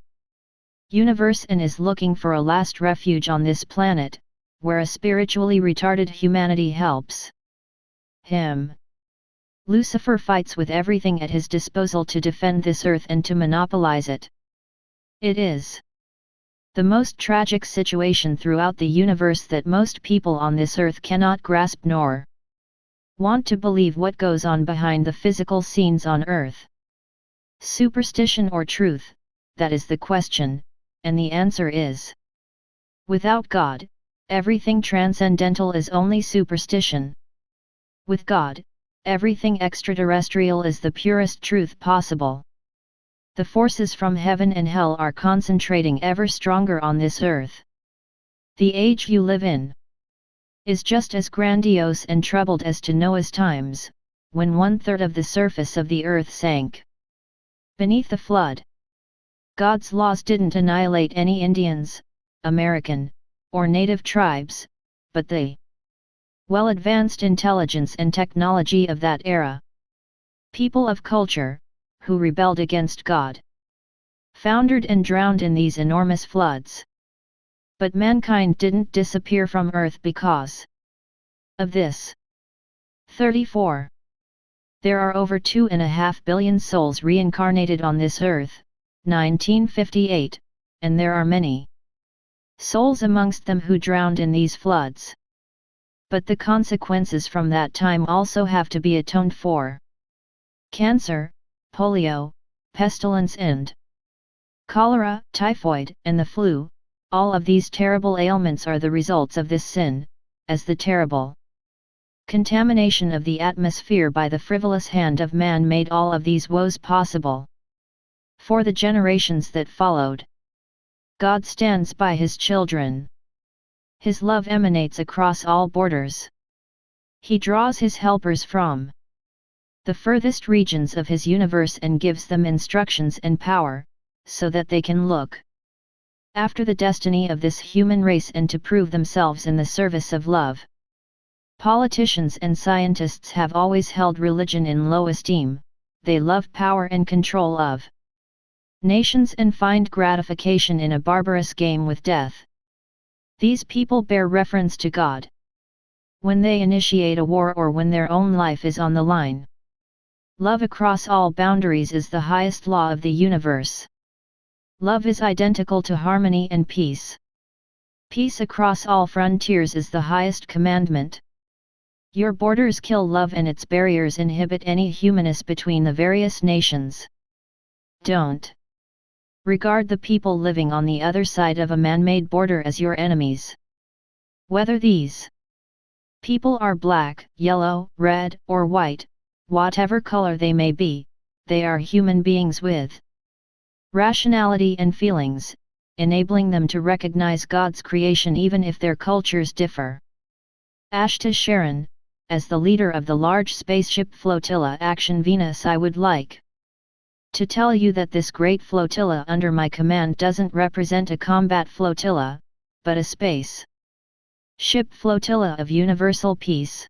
universe and is looking for a last refuge on this planet, where a spiritually retarded humanity helps him. Lucifer fights with everything at his disposal to defend this earth and to monopolize it. It is the most tragic situation throughout the universe that most people on this earth cannot grasp nor want to believe what goes on behind the physical scenes on earth. Superstition or truth, that is the question, and the answer is: without God, everything transcendental is only superstition. With God, everything extraterrestrial is the purest truth possible. The forces from heaven and hell are concentrating ever stronger on this earth. The age you live in is just as grandiose and troubled as to Noah's times, when 1/3 of the surface of the earth sank beneath the flood. God's laws didn't annihilate any Indians, American, or native tribes, but the well-advanced intelligence and technology of that era. People of culture, who rebelled against God, foundered and drowned in these enormous floods. But mankind didn't disappear from Earth because of this. 34. There are over 2.5 billion souls reincarnated on this Earth, 1958, and there are many souls amongst them who drowned in these floods. But the consequences from that time also have to be atoned for. Cancer, polio, pestilence and cholera, typhoid, and the flu, all of these terrible ailments are the results of this sin, as the terrible contamination of the atmosphere by the frivolous hand of man made all of these woes possible. For the generations that followed, God stands by His children. His love emanates across all borders. He draws His helpers from the furthest regions of His universe and gives them instructions and power, so that they can look after the destiny of this human race and to prove themselves in the service of love. Politicians and scientists have always held religion in low esteem. They love power and control of nations and find gratification in a barbarous game with death. These people bear reference to God when they initiate a war or when their own life is on the line. Love across all boundaries is the highest law of the universe. Love is identical to harmony and peace. Peace across all frontiers is the highest commandment. Your borders kill love and its barriers inhibit any humanist between the various nations. Don't regard the people living on the other side of a man-made border as your enemies. Whether these people are black, yellow, red, or white, whatever color they may be, they are human beings with rationality and feelings, enabling them to recognize God's creation even if their cultures differ. Ashtar Sheran, as the leader of the large spaceship flotilla Action Venus, I would like to tell you that this great flotilla under my command doesn't represent a combat flotilla, but a space ship flotilla of universal peace.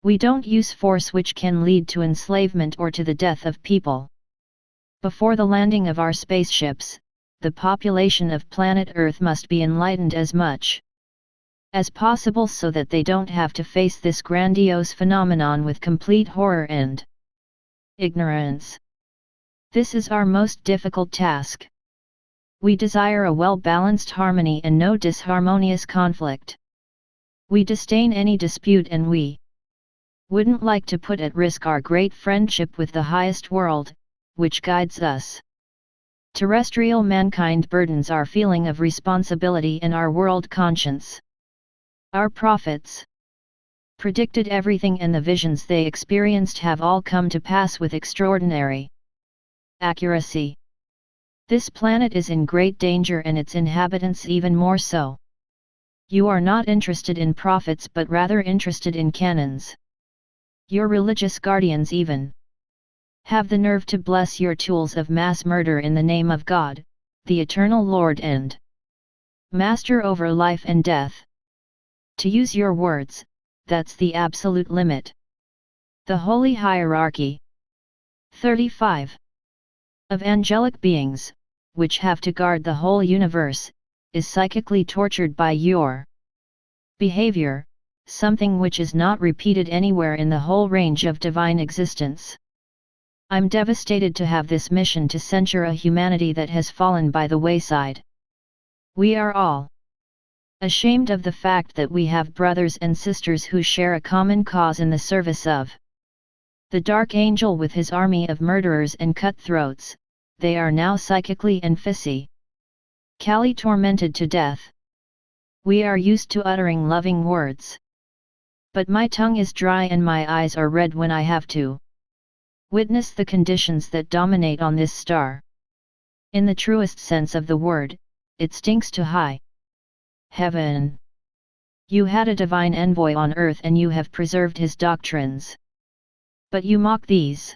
We don't use force which can lead to enslavement or to the death of people. Before the landing of our spaceships, the population of planet Earth must be enlightened as much as possible so that they don't have to face this grandiose phenomenon with complete horror and ignorance. This is our most difficult task. We desire a well-balanced harmony and no disharmonious conflict. We disdain any dispute and we wouldn't like to put at risk our great friendship with the highest world, which guides us. Terrestrial mankind burdens our feeling of responsibility and our world conscience. Our prophets predicted everything and the visions they experienced have all come to pass with extraordinary accuracy. This planet is in great danger and its inhabitants even more so. You are not interested in prophets but rather interested in cannons. Your religious guardians even have the nerve to bless your tools of mass murder in the name of God, the eternal Lord and Master over life and death. To use your words, that's the absolute limit. The holy hierarchy. 35. Of angelic beings, which have to guard the whole universe, is psychically tortured by your behavior, something which is not repeated anywhere in the whole range of divine existence. I'm devastated to have this mission to censure a humanity that has fallen by the wayside. We are all ashamed of the fact that we have brothers and sisters who share a common cause in the service of the Dark Angel with his army of murderers and cutthroats. They are now psychically and physically tormented to death. We are used to uttering loving words. But my tongue is dry and my eyes are red when I have to witness the conditions that dominate on this star. In the truest sense of the word, it stinks to high heaven. You had a divine envoy on earth and you have preserved his doctrines. But you mock these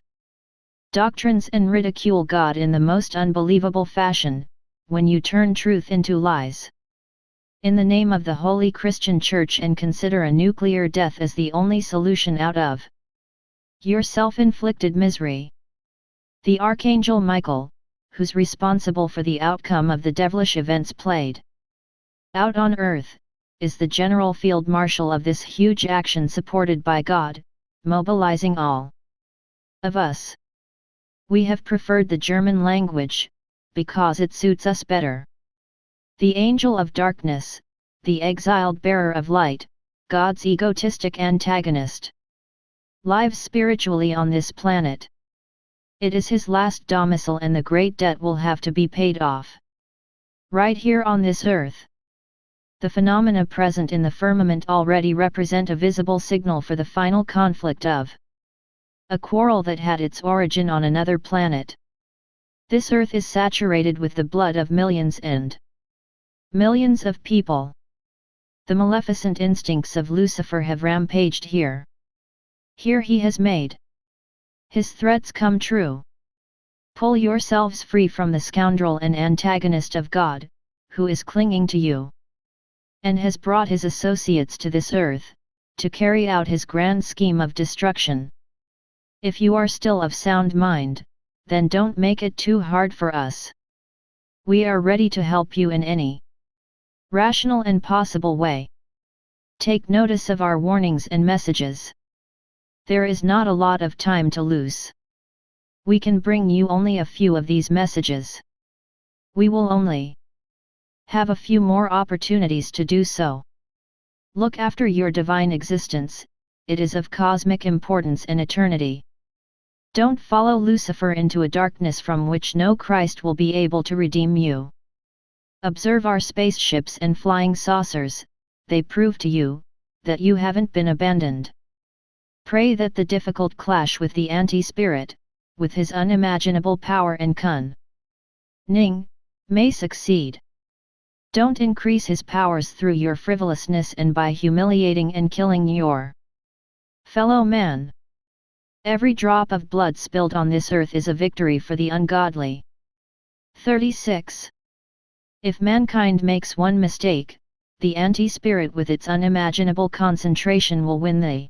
doctrines and ridicule God in the most unbelievable fashion, when you turn truth into lies. In the name of the Holy Christian Church, and consider a nuclear death as the only solution out of your self-inflicted misery. The Archangel Michael, who's responsible for the outcome of the devilish events played out on earth, is the general field marshal of this huge action supported by God, mobilizing all of us. We have preferred the German language, because it suits us better. The angel of darkness, the exiled bearer of light, God's egotistic antagonist, lives spiritually on this planet. It is his last domicile and the great debt will have to be paid off right here on this earth. The phenomena present in the firmament already represent a visible signal for the final conflict of a quarrel that had its origin on another planet. This earth is saturated with the blood of millions and millions of people. The maleficent instincts of Lucifer have rampaged here. Here he has made his threats come true. Pull yourselves free from the scoundrel and antagonist of God, who is clinging to you, and has brought his associates to this earth, to carry out his grand scheme of destruction. If you are still of sound mind, then don't make it too hard for us. We are ready to help you in any rational and possible way. Take notice of our warnings and messages. There is not a lot of time to lose. We can bring you only a few of these messages. We will only have a few more opportunities to do so. Look after your divine existence, it is of cosmic importance and eternity. Don't follow Lucifer into a darkness from which no Christ will be able to redeem you. Observe our spaceships and flying saucers, they prove to you that you haven't been abandoned. Pray that the difficult clash with the anti-spirit, with his unimaginable power and cunning, may succeed. Don't increase his powers through your frivolousness and by humiliating and killing your fellow man. Every drop of blood spilled on this earth is a victory for the ungodly. 36. If mankind makes one mistake, the anti-spirit with its unimaginable concentration will win the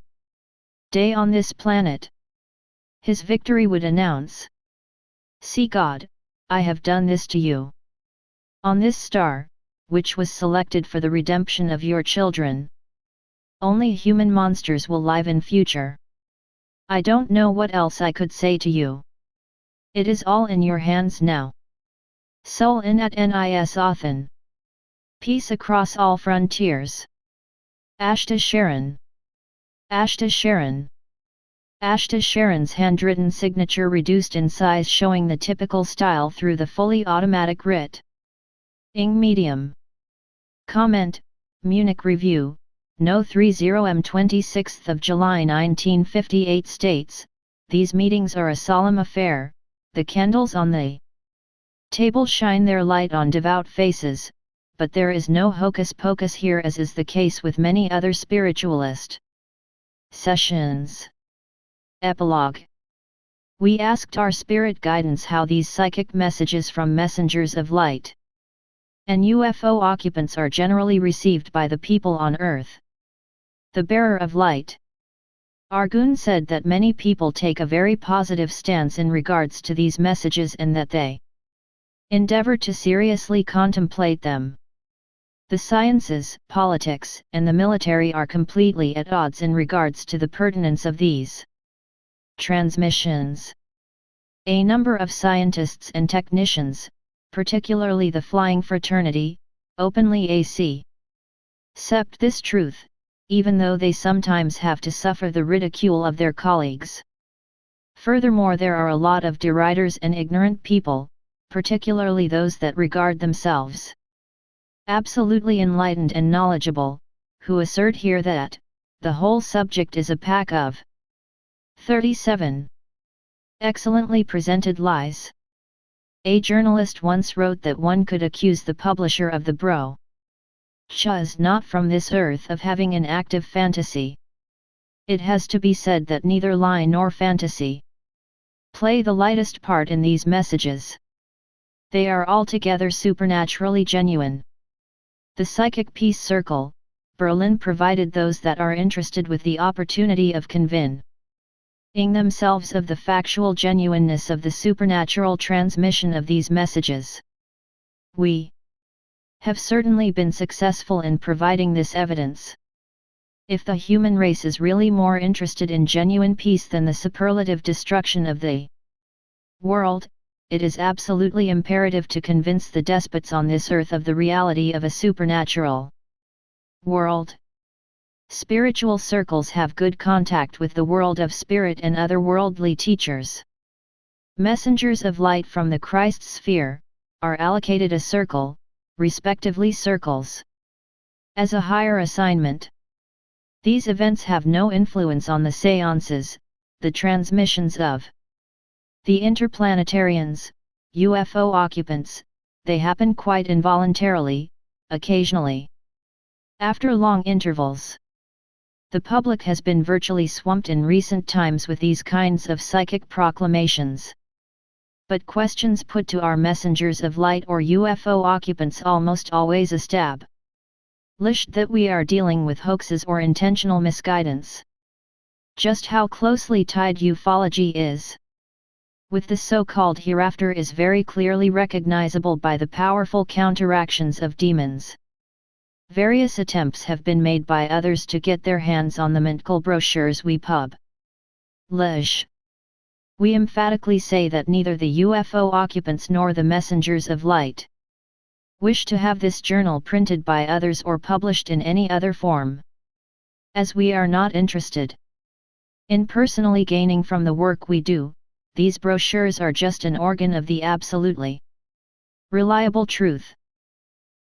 day on this planet. His victory would announce, "See God, I have done this to you." On this star, which was selected for the redemption of your children, only human monsters will live in future. I don't know what else I could say to you. It is all in your hands now. Sol in at nis Othan. Peace across all frontiers. Ashtar Sheran. Ashtar Sheran. Ashtar Sheran's handwritten signature reduced in size, showing the typical style through the fully automatic writ-ing medium. Comment, Munich Review, No 30 26th of July 1958 states, "These meetings are a solemn affair, the candles on the table shine their light on devout faces, but there is no hocus-pocus here, as is the case with many other spiritualist sessions." Epilogue. We asked our spirit guidance how these psychic messages from messengers of light and UFO occupants are generally received by the people on Earth. The bearer of light, Argun, said that many people take a very positive stance in regards to these messages and that they endeavor to seriously contemplate them. The sciences, politics, and the military are completely at odds in regards to the pertinence of these transmissions. A number of scientists and technicians, particularly the flying fraternity, openly accept this truth, even though they sometimes have to suffer the ridicule of their colleagues. Furthermore, there are a lot of deriders and ignorant people, particularly those that regard themselves absolutely enlightened and knowledgeable, who assert here that the whole subject is a pack of 37 excellently presented lies. A journalist once wrote that one could accuse the publisher of the brochures not from this earth of having an active fantasy. It has to be said that neither lie nor fantasy play the lightest part in these messages. They are altogether supernaturally genuine. The Psychic Peace Circle, Berlin provided those that are interested with the opportunity of convincing themselves of the factual genuineness of the supernatural transmission of these messages. We have certainly been successful in providing this evidence. If the human race is really more interested in genuine peace than the superlative destruction of the world, it is absolutely imperative to convince the despots on this earth of the reality of a supernatural world. Spiritual circles have good contact with the world of spirit and other worldly teachers. Messengers of light from the Christ sphere are allocated a circle, respectively circles, as a higher assignment. These events have no influence on the séances, the transmissions of the interplanetarians, UFO occupants. They happen quite involuntarily, occasionally. After long intervals. The public has been virtually swamped in recent times with these kinds of psychic proclamations. But questions put to our messengers of light or UFO occupants almost always establish that we are dealing with hoaxes or intentional misguidance. Just how closely tied ufology is with the so-called hereafter is very clearly recognizable by the powerful counteractions of demons. Various attempts have been made by others to get their hands on the mythical brochures we publish. We emphatically say that neither the UFO occupants nor the messengers of light wish to have this journal printed by others or published in any other form, as we are not interested in personally gaining from the work we do. These brochures are just an organ of the absolutely reliable truth.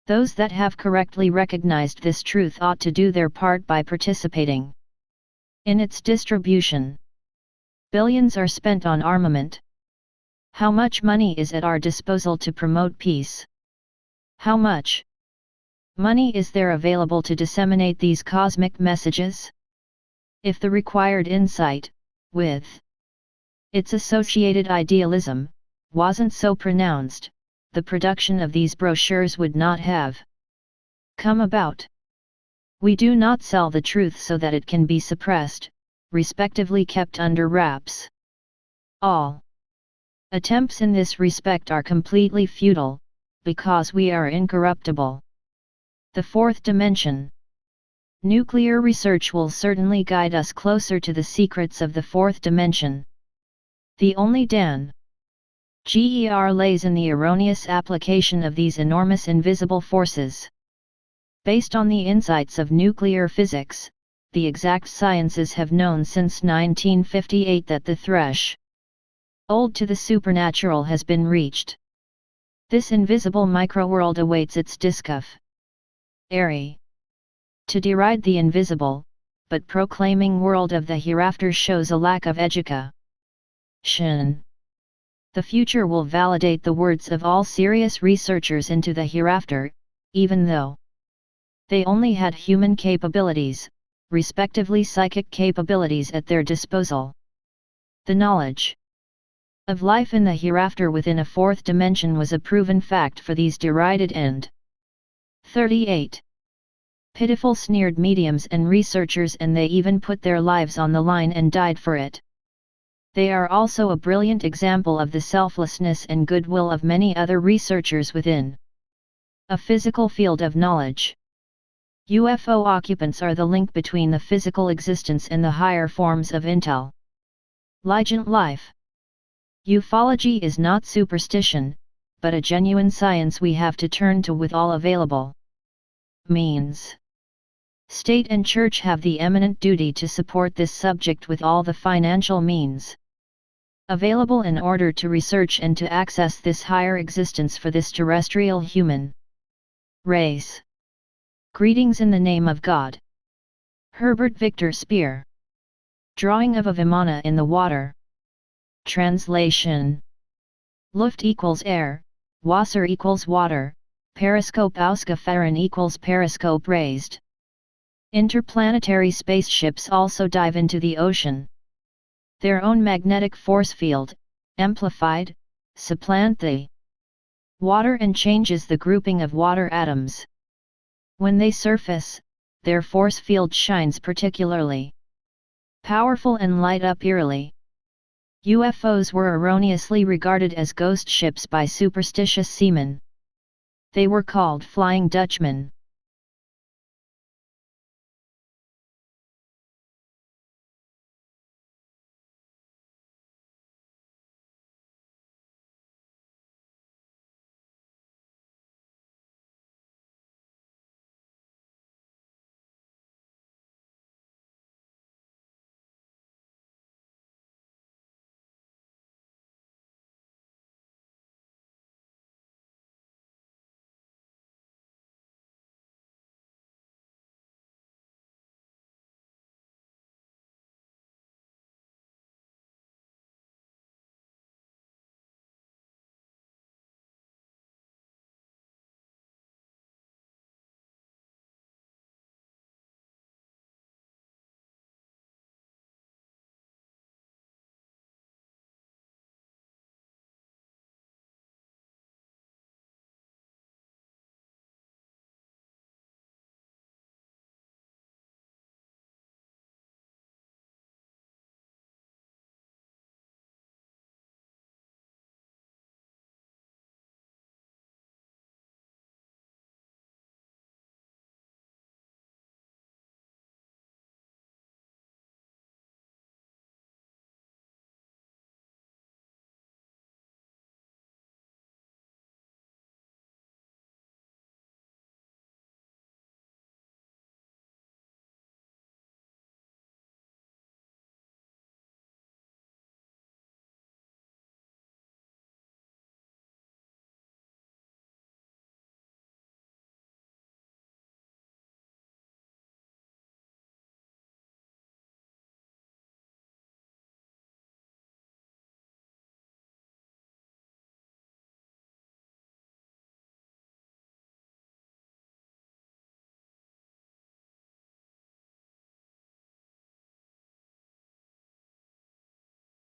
Those that have correctly recognized this truth ought to do their part by participating in its distribution. Billions are spent on armament. How much money is at our disposal to promote peace? How much money is there available to disseminate these cosmic messages? If the required insight, with its associated idealism, wasn't so pronounced, the production of these brochures would not have come about. We do not sell the truth so that it can be suppressed, respectively kept under wraps. All attempts in this respect are completely futile, because we are incorruptible. The fourth dimension. Nuclear research will certainly guide us closer to the secrets of the fourth dimension. The only danger lays in the erroneous application of these enormous invisible forces. Based on the insights of nuclear physics, the exact sciences have known since 1958 that the threshold to the supernatural has been reached. This invisible microworld awaits its discovery. To deride the invisible, but proclaiming world of the hereafter shows a lack of education. The future will validate the words of all serious researchers into the hereafter, even though they only had human capabilities, respectively psychic capabilities at their disposal. The knowledge of life in the hereafter within a fourth dimension was a proven fact for these derided and 38 pitiful sneered mediums and researchers, and they even put their lives on the line and died for it. They are also a brilliant example of the selflessness and goodwill of many other researchers within a physical field of knowledge. UFO occupants are the link between the physical existence and the higher forms of intelligent life. Ufology is not superstition, but a genuine science we have to turn to with all available means. State and Church have the eminent duty to support this subject with all the financial means available in order to research and to access this higher existence for this terrestrial human race. Greetings in the name of God. Herbert Victor Speer. Drawing of a Vimana in the water. Translation. Luft equals air, Wasser equals water, Periscope ausgefahren equals periscope raised. Interplanetary spaceships also dive into the ocean. Their own magnetic force field, amplified, supplant the water and changes the grouping of water atoms. When they surface, their force field shines particularly powerful and light up eerily. UFOs were erroneously regarded as ghost ships by superstitious seamen. They were called Flying Dutchmen.